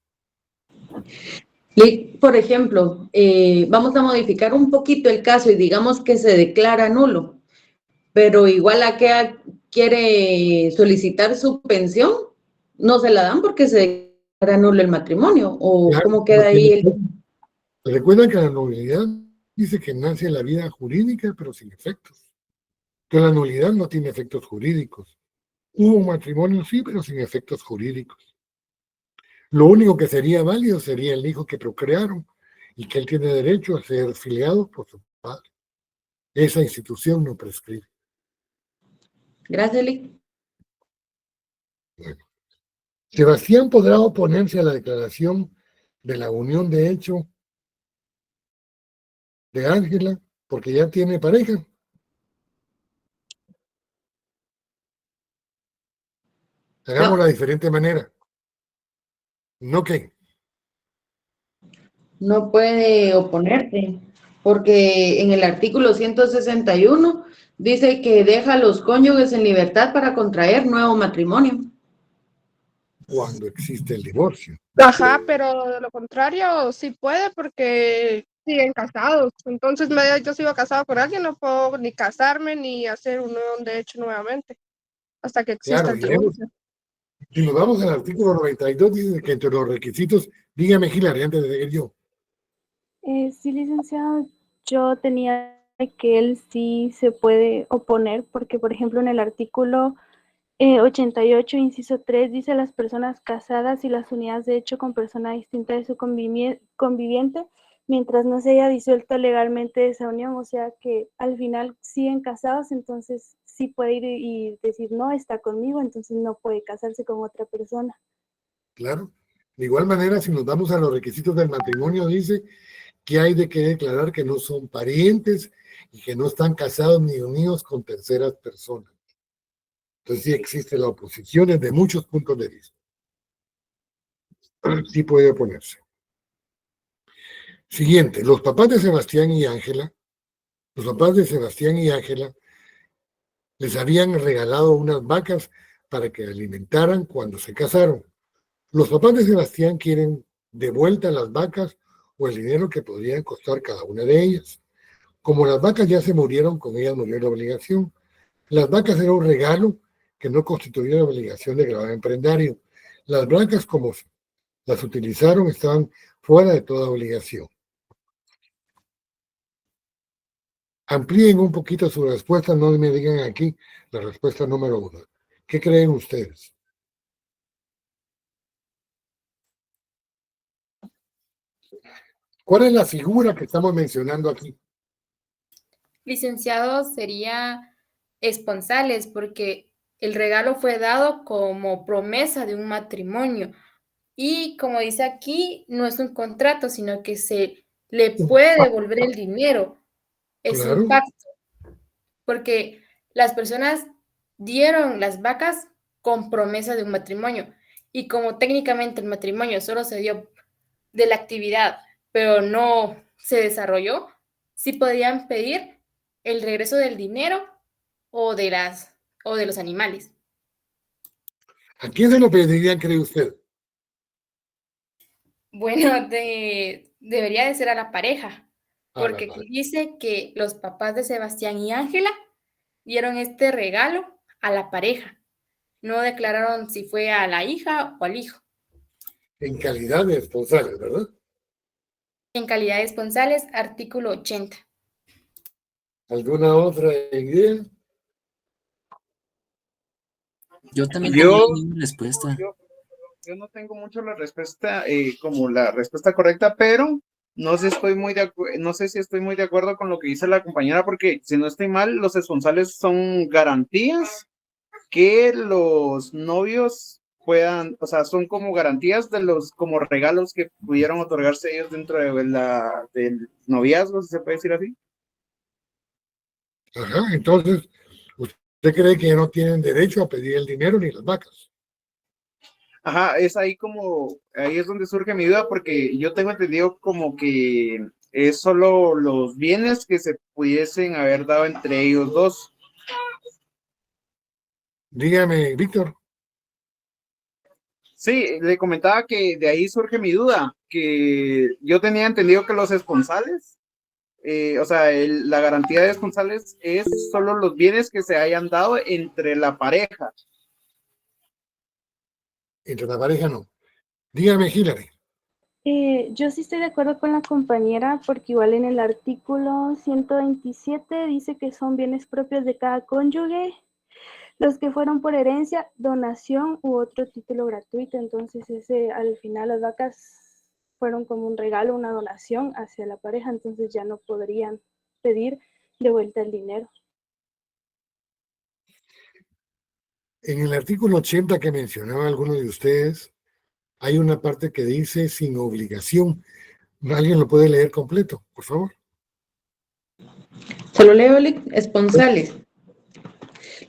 Por ejemplo, vamos a modificar un poquito el caso y digamos que se declara nulo, pero igual a que quiere solicitar su pensión, no se la dan porque se declara nulo el matrimonio, o Claro, cómo queda ahí. Recuerdan que la nulidad dice que nace en la vida jurídica, pero sin efectos. Que la nulidad no tiene efectos jurídicos. Hubo un matrimonio, sí, pero sin efectos jurídicos. Lo único que sería válido sería el hijo que procrearon y que él tiene derecho a ser filiado por su padre. Esa institución no prescribe. Gracias, Lic. Bueno. Sebastián podrá oponerse a la declaración de la unión de hecho de Ángela porque ya tiene pareja. Hagámosla de diferente manera. ¿No qué? No puede oponerte, porque en el artículo 161 dice que deja a los cónyuges en libertad para contraer nuevo matrimonio. Cuando existe el divorcio. Ajá, pero de lo contrario sí puede porque siguen casados. Entonces, yo sigo casado con alguien, no puedo ni casarme ni hacer un nuevo derecho nuevamente hasta que exista Claro, el divorcio. si nos vamos al artículo 92, dice que entre los requisitos, dígame, Hilary, antes de seguir yo. Sí, licenciado, yo tenía que él sí se puede oponer porque, por ejemplo, en el artículo 88, inciso 3, dice las personas casadas y las unidades de hecho con persona distinta de su conviviente, mientras no se haya disuelto legalmente esa unión, o sea que al final siguen casados, entonces sí puede ir y decir, no, está conmigo, entonces no puede casarse con otra persona. Claro. De igual manera, si nos vamos a los requisitos del matrimonio, dice que hay de que declarar que no son parientes y que no están casados ni unidos con terceras personas. Entonces sí existe la oposición desde muchos puntos de vista. Sí puede oponerse. Siguiente, los papás de Sebastián y Ángela les habían regalado unas vacas para que alimentaran cuando se casaron. Los papás de Sebastián quieren de vuelta las vacas o el dinero que podrían costar cada una de ellas. Como las vacas ya se murieron, con ellas murió la obligación. Las vacas era un regalo que no constituía la obligación de gravamen prendario. Las vacas, como las utilizaron, estaban fuera de toda obligación. Amplíen un poquito su respuesta, no me digan aquí la respuesta número 1. ¿Qué creen ustedes? ¿Cuál es la figura que estamos mencionando aquí? Licenciado, sería esponsales, porque el regalo fue dado como promesa de un matrimonio. Y como dice aquí, no es un contrato, sino que se le puede devolver el dinero. Es Claro. un pacto. Porque las personas dieron las vacas con promesa de un matrimonio. Y como técnicamente el matrimonio solo se dio de la actividad, pero no se desarrolló, sí podían pedir el regreso del dinero o de los animales. ¿A quién se lo pedirían, cree usted? Bueno, debería de ser a la pareja, porque aquí dice que los papás de Sebastián y Ángela dieron este regalo a la pareja. No declararon si fue a la hija o al hijo. En calidad de esponsales, ¿verdad? En calidad de esponsales, artículo 80. ¿Alguna otra idea? Yo también tengo la misma respuesta. Yo no tengo mucho la respuesta como la respuesta correcta, pero no sé, no sé si estoy muy de acuerdo con lo que dice la compañera, porque si no estoy mal, los esponsales son garantías que los novios puedan, o sea, son como garantías de como regalos que pudieron otorgarse ellos dentro del noviazgo, si se puede decir así. Ajá, entonces, ¿usted cree que no tienen derecho a pedir el dinero ni las vacas? Ajá, ahí es donde surge mi duda, porque yo tengo entendido como que es solo los bienes que se pudiesen haber dado entre ellos dos. Dígame, Víctor. Sí, le comentaba que de ahí surge mi duda, que yo tenía entendido que los esponsales, o sea, la garantía de esponsales es solo los bienes que se hayan dado entre la pareja. Entre la pareja no. Dígame, Hilary. Yo sí estoy de acuerdo con la compañera porque igual en el artículo 127 dice que son bienes propios de cada cónyuge los que fueron por herencia, donación u otro título gratuito. Entonces al final las vacas fueron como un regalo, una donación hacia la pareja, entonces ya no podrían pedir de vuelta el dinero. En el artículo 80 que mencionaba alguno de ustedes, hay una parte que dice sin obligación. ¿Alguien lo puede leer completo, por favor? Se lo leo, esponsales.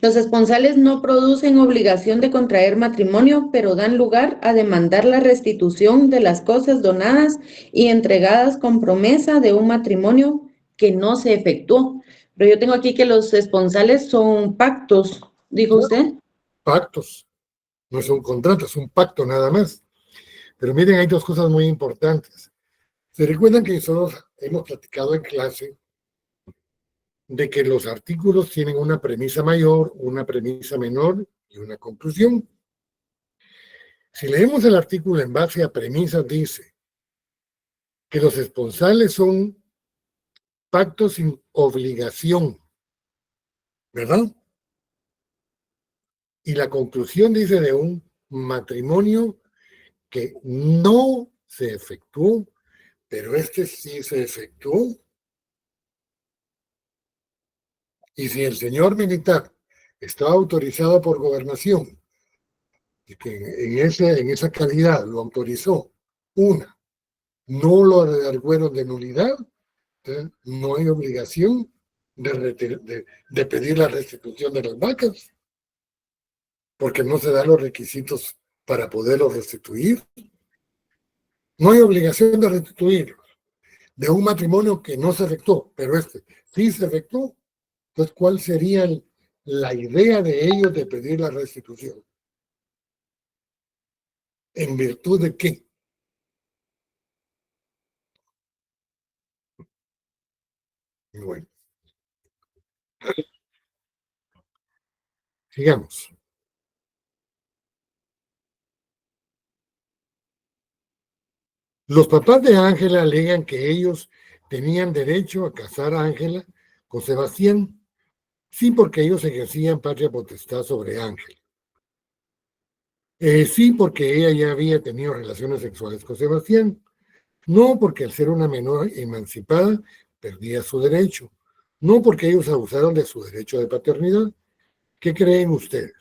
Los esponsales no producen obligación de contraer matrimonio, pero dan lugar a demandar la restitución de las cosas donadas y entregadas con promesa de un matrimonio que no se efectuó. Pero yo tengo aquí que los esponsales son pactos, dijo usted. Pactos. No es un contrato, es un pacto nada más. Pero miren, hay dos cosas muy importantes. ¿Se recuerdan que nosotros hemos platicado en clase de que los artículos tienen una premisa mayor, una premisa menor y una conclusión? Si leemos el artículo en base a premisas, dice que los esponsales son pactos sin obligación, ¿verdad? Y la conclusión dice de un matrimonio que no se efectuó, pero este sí se efectuó. Y si el señor militar estaba autorizado por gobernación, y que en esa calidad lo autorizó, no lo argueron de nulidad, no hay obligación de pedir la restitución de las vacas, porque no se dan los requisitos para poderlo restituir. No hay obligación de restituirlos de un matrimonio que no se efectuó, pero este sí se efectuó. Entonces, ¿cuál sería la idea de ellos de pedir la restitución? ¿En virtud de qué? Bueno, sigamos. Los papás de Ángela alegan que ellos tenían derecho a casar a Ángela con Sebastián, sí, porque ellos ejercían patria potestad sobre Ángela. Sí, porque ella ya había tenido relaciones sexuales con Sebastián. No, porque al ser una menor emancipada perdía su derecho. No, porque ellos abusaron de su derecho de paternidad. ¿Qué creen ustedes?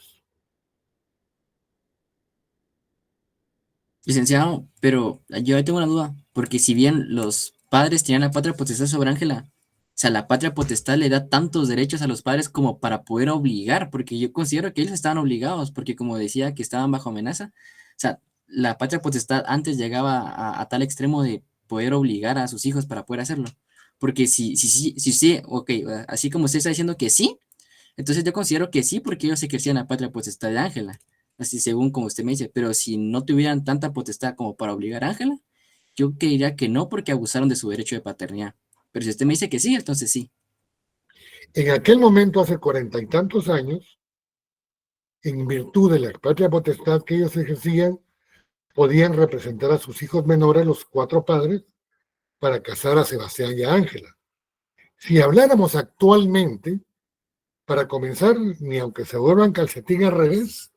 Licenciado, pero yo tengo una duda, porque si bien los padres tenían la patria potestad sobre Ángela, o sea, la patria potestad le da tantos derechos a los padres como para poder obligar, porque yo considero que ellos estaban obligados, porque como decía que estaban bajo amenaza, o sea, la patria potestad antes llegaba a tal extremo de poder obligar a sus hijos para poder hacerlo. Porque sí, ok, así como usted está diciendo que sí, entonces yo considero que sí, porque ellos ejercían la patria potestad de Ángela, así según como usted me dice, pero si no tuvieran tanta potestad como para obligar a Ángela, yo diría que no, porque abusaron de su derecho de paternidad. Pero si usted me dice que sí, entonces sí. En aquel momento, hace 40 y tantos años, en virtud de la patria potestad que ellos ejercían, podían representar a sus hijos menores, los 4 padres, para casar a Sebastián y a Ángela. Si habláramos actualmente, para comenzar, ni aunque se vuelvan calcetín al revés,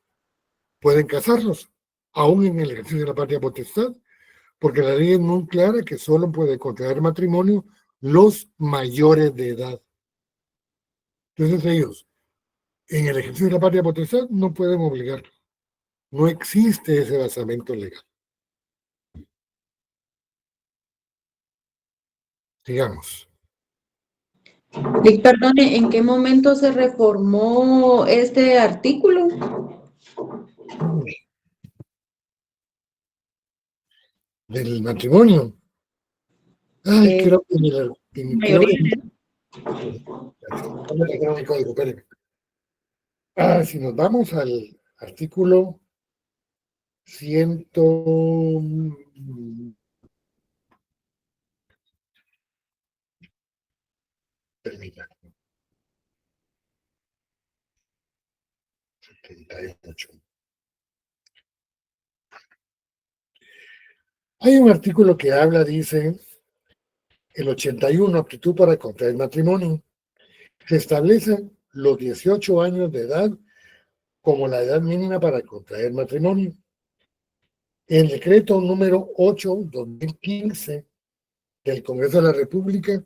pueden casarlos, aún en el ejercicio de la patria potestad, porque la ley es muy clara que solo pueden contraer matrimonio los mayores de edad. Entonces ellos, en el ejercicio de la patria potestad, no pueden obligarlos. No existe ese basamento legal. Sigamos. Y perdone, ¿en qué momento se reformó este artículo? Del matrimonio. Ay, creo que si nos vamos al artículo 100. Permítanme. 78. Hay un artículo que habla, dice, el 81, aptitud para contraer matrimonio. Se establecen los 18 años de edad como la edad mínima para contraer matrimonio. El decreto número 8/2015 del Congreso de la República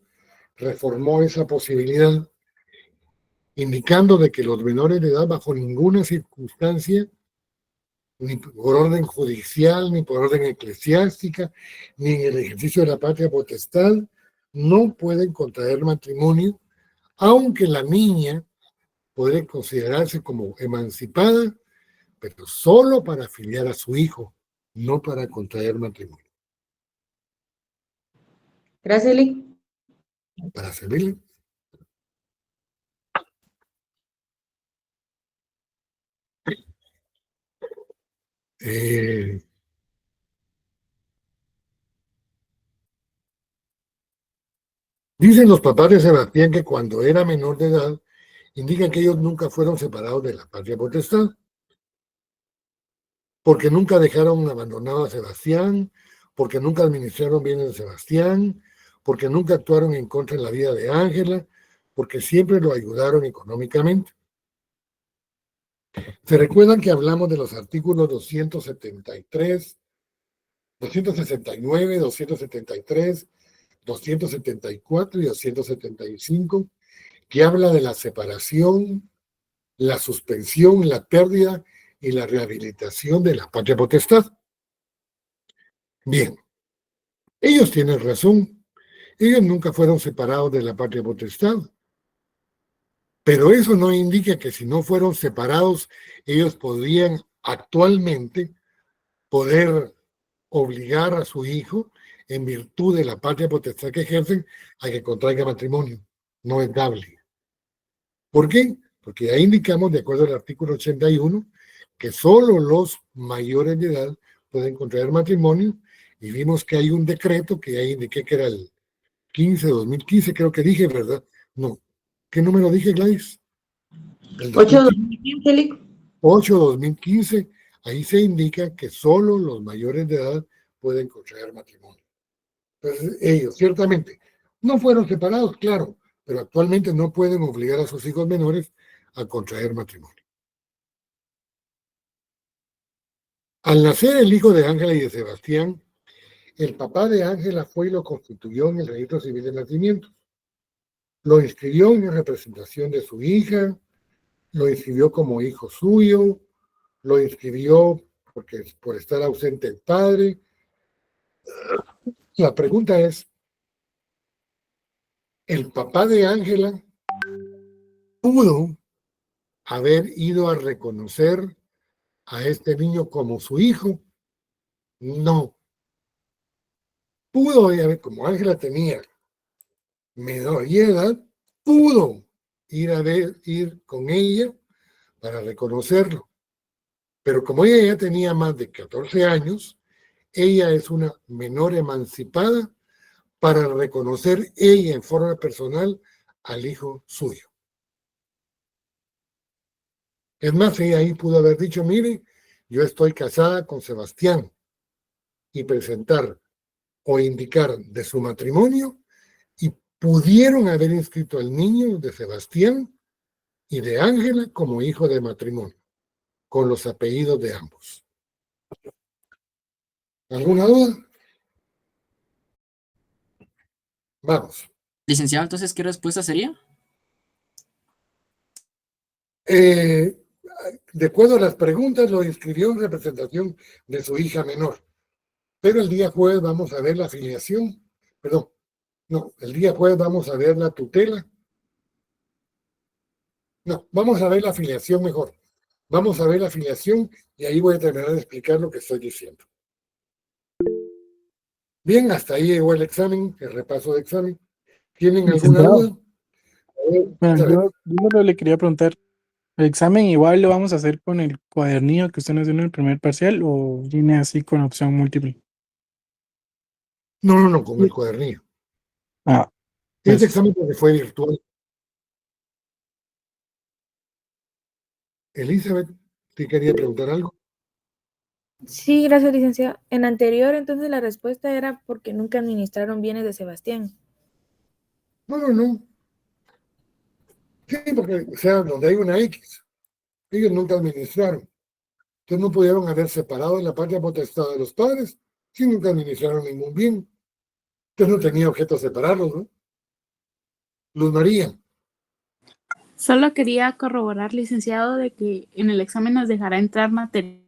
reformó esa posibilidad, indicando de que los menores de edad bajo ninguna circunstancia, ni por orden judicial, ni por orden eclesiástica, ni en el ejercicio de la patria potestad, no pueden contraer matrimonio, aunque la niña puede considerarse como emancipada, pero solo para afiliar a su hijo, no para contraer matrimonio. Gracias, Eli. Para servirle. Dicen los papás de Sebastián que cuando era menor de edad, indican que ellos nunca fueron separados de la patria potestad, porque nunca dejaron abandonado a Sebastián, porque nunca administraron bienes de Sebastián, porque nunca actuaron en contra de la vida de Ángela, porque siempre lo ayudaron económicamente. ¿Se recuerdan que hablamos de los artículos 273, 269, 273, 274 y 275, que habla de la separación, la suspensión, la pérdida y la rehabilitación de la patria potestad? Bien, ellos tienen razón. Ellos nunca fueron separados de la patria potestad. Pero eso no indica que si no fueron separados, ellos podrían actualmente poder obligar a su hijo, en virtud de la patria potestad que ejercen, a que contraiga matrimonio. No es dable. ¿Por qué? Porque ya indicamos, de acuerdo al artículo 81, que solo los mayores de edad pueden contraer matrimonio, y vimos que hay un decreto que ya indiqué que era el 2015, creo que dije, ¿verdad? No. ¿Qué número dije, Gladys? 8/2015. 8/2015, ahí se indica que solo los mayores de edad pueden contraer matrimonio. Entonces, ellos ciertamente no fueron separados, claro, pero actualmente no pueden obligar a sus hijos menores a contraer matrimonio. Al nacer el hijo de Ángela y de Sebastián, el papá de Ángela fue y lo constituyó en el registro civil de nacimiento. Lo inscribió en representación de su hija, lo inscribió como hijo suyo, lo inscribió por estar ausente el padre. La pregunta es, ¿el papá de Ángela pudo haber ido a reconocer a este niño como su hijo? No. Pudo haber, como Ángela tenía menor edad, pudo ir con ella para reconocerlo. Pero como ella ya tenía más de 14 años, ella es una menor emancipada para reconocer ella en forma personal al hijo suyo. Es más, ella ahí pudo haber dicho, mire, yo estoy casada con Sebastián, y presentar o indicar de su matrimonio, y pudieron haber inscrito al niño de Sebastián y de Ángela como hijo de matrimonio, con los apellidos de ambos. ¿Alguna duda? Vamos. Licenciado, entonces, ¿qué respuesta sería? De acuerdo a las preguntas, lo inscribió en representación de su hija menor. Pero el día jueves vamos a ver la afiliación. Perdón, no, el día jueves vamos a ver la tutela. No, vamos a ver la afiliación mejor. Vamos a ver la afiliación y ahí voy a terminar de explicar lo que estoy diciendo. Bien, hasta ahí llegó el examen, el repaso de examen. ¿Tienen alguna duda? Bueno, yo le quería preguntar, ¿el examen igual lo vamos a hacer con el cuadernillo que usted nos dio en el primer parcial o viene así con opción múltiple? No, con el cuadernillo. Este examen porque fue virtual. Elizabeth, ¿te quería preguntar algo? Sí, gracias, licenciado. En anterior, entonces, la respuesta era porque nunca administraron bienes de Sebastián. No. Sí, porque, o sea, donde hay una X, ellos nunca administraron. Entonces no pudieron haber separado la patria potestad de los padres si nunca administraron ningún bien. Entonces no tenía objeto separarlos, ¿no? Luz María. Solo quería corroborar, licenciado, de que en el examen nos dejará entrar material.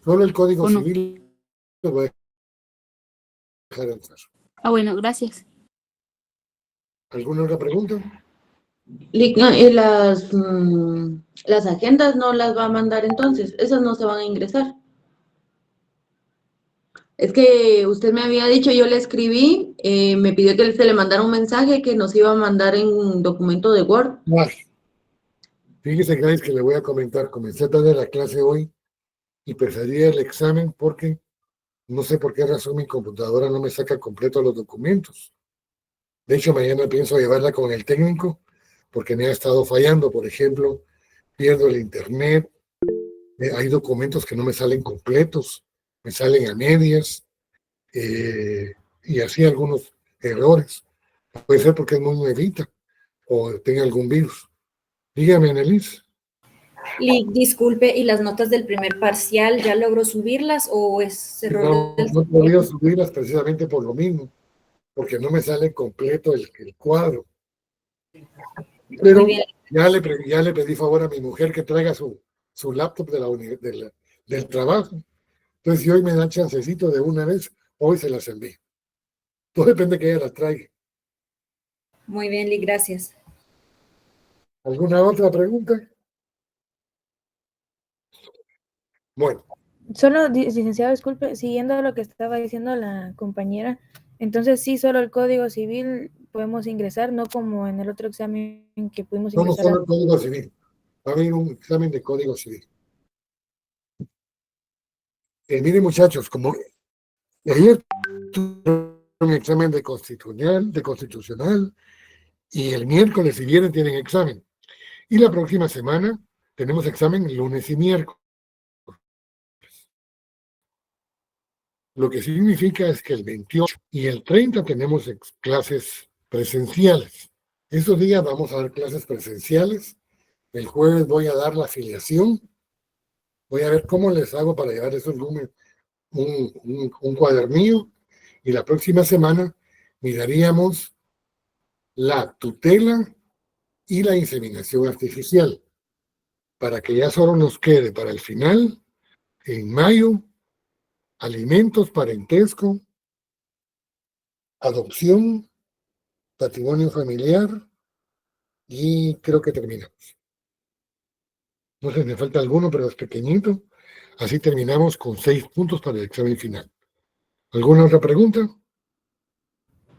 Solo el Código no? Civil lo voy a dejar entrar. Bueno, gracias. ¿Alguna otra pregunta? Y las agendas no las va a mandar entonces, esas no se van a ingresar. Es que usted me había dicho, yo le escribí, me pidió que se le mandara un mensaje que nos iba a mandar en un documento de Word. Fíjese, Grace, que le voy a comentar. Comencé a tener la clase hoy y perdí el examen porque no sé por qué razón mi computadora no me saca completo los documentos. De hecho, mañana pienso llevarla con el técnico porque me ha estado fallando. Por ejemplo, pierdo el internet. Hay documentos que no me salen completos, me salen a medias y así algunos errores. Puede ser porque es muy nuevita o tenga algún virus. Dígame, Annelies. Disculpe, ¿y las notas del primer parcial ya logró subirlas o es error del No he podido subirlas precisamente por lo mismo, porque no me sale completo el cuadro. Pero ya le pedí favor a mi mujer que traiga su laptop del trabajo. Entonces, si hoy me dan chancecito de una vez, hoy se las envío. Todo depende que ella las traiga. Muy bien, Lick, gracias. ¿Alguna otra pregunta? Bueno. Solo, licenciado, disculpe, siguiendo lo que estaba diciendo la compañera, entonces sí, solo el Código Civil podemos ingresar, no como en el otro examen que pudimos No, ingresar. no solo el Código Civil. Va a haber un examen de Código Civil. Miren, muchachos, como ayer tuve un examen de constitucional, y el miércoles y viernes tienen examen. Y la próxima semana tenemos examen lunes y miércoles. Lo que significa es que el 28 y el 30 tenemos clases presenciales. Esos días vamos a dar clases presenciales. El jueves voy a dar la afiliación. Voy a ver cómo les hago para llevar esos números, un cuadernillo. Y la próxima semana miraríamos la tutela y la inseminación artificial, para que ya solo nos quede para el final, en mayo, alimentos, parentesco, adopción, patrimonio familiar, y creo que terminamos. No sé si me falta alguno, pero es pequeñito. Así terminamos con 6 puntos para el examen final. ¿Alguna otra pregunta?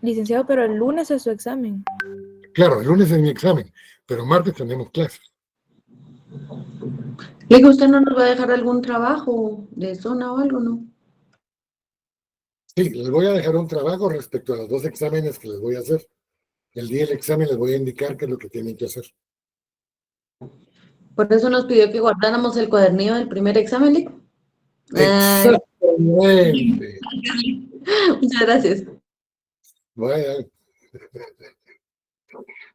Licenciado, pero el lunes es su examen. Claro, el lunes es mi examen, pero martes tenemos clases. Lick, ¿usted no nos va a dejar algún trabajo de zona o algo, no? Sí, les voy a dejar un trabajo respecto a los 2 exámenes que les voy a hacer. El día del examen les voy a indicar qué es lo que tienen que hacer. Por eso nos pidió que guardáramos el cuadernillo del primer examen, Lick. Exactamente. Muchas gracias. Vaya.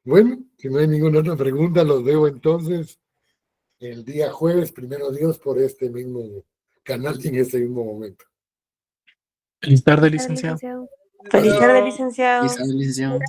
Bueno, si no hay ninguna otra pregunta, los veo entonces el día jueves, primero Dios, por este mismo canal y en este mismo momento. Feliz tarde, licenciado. Feliz tarde, licenciado. Licenciado.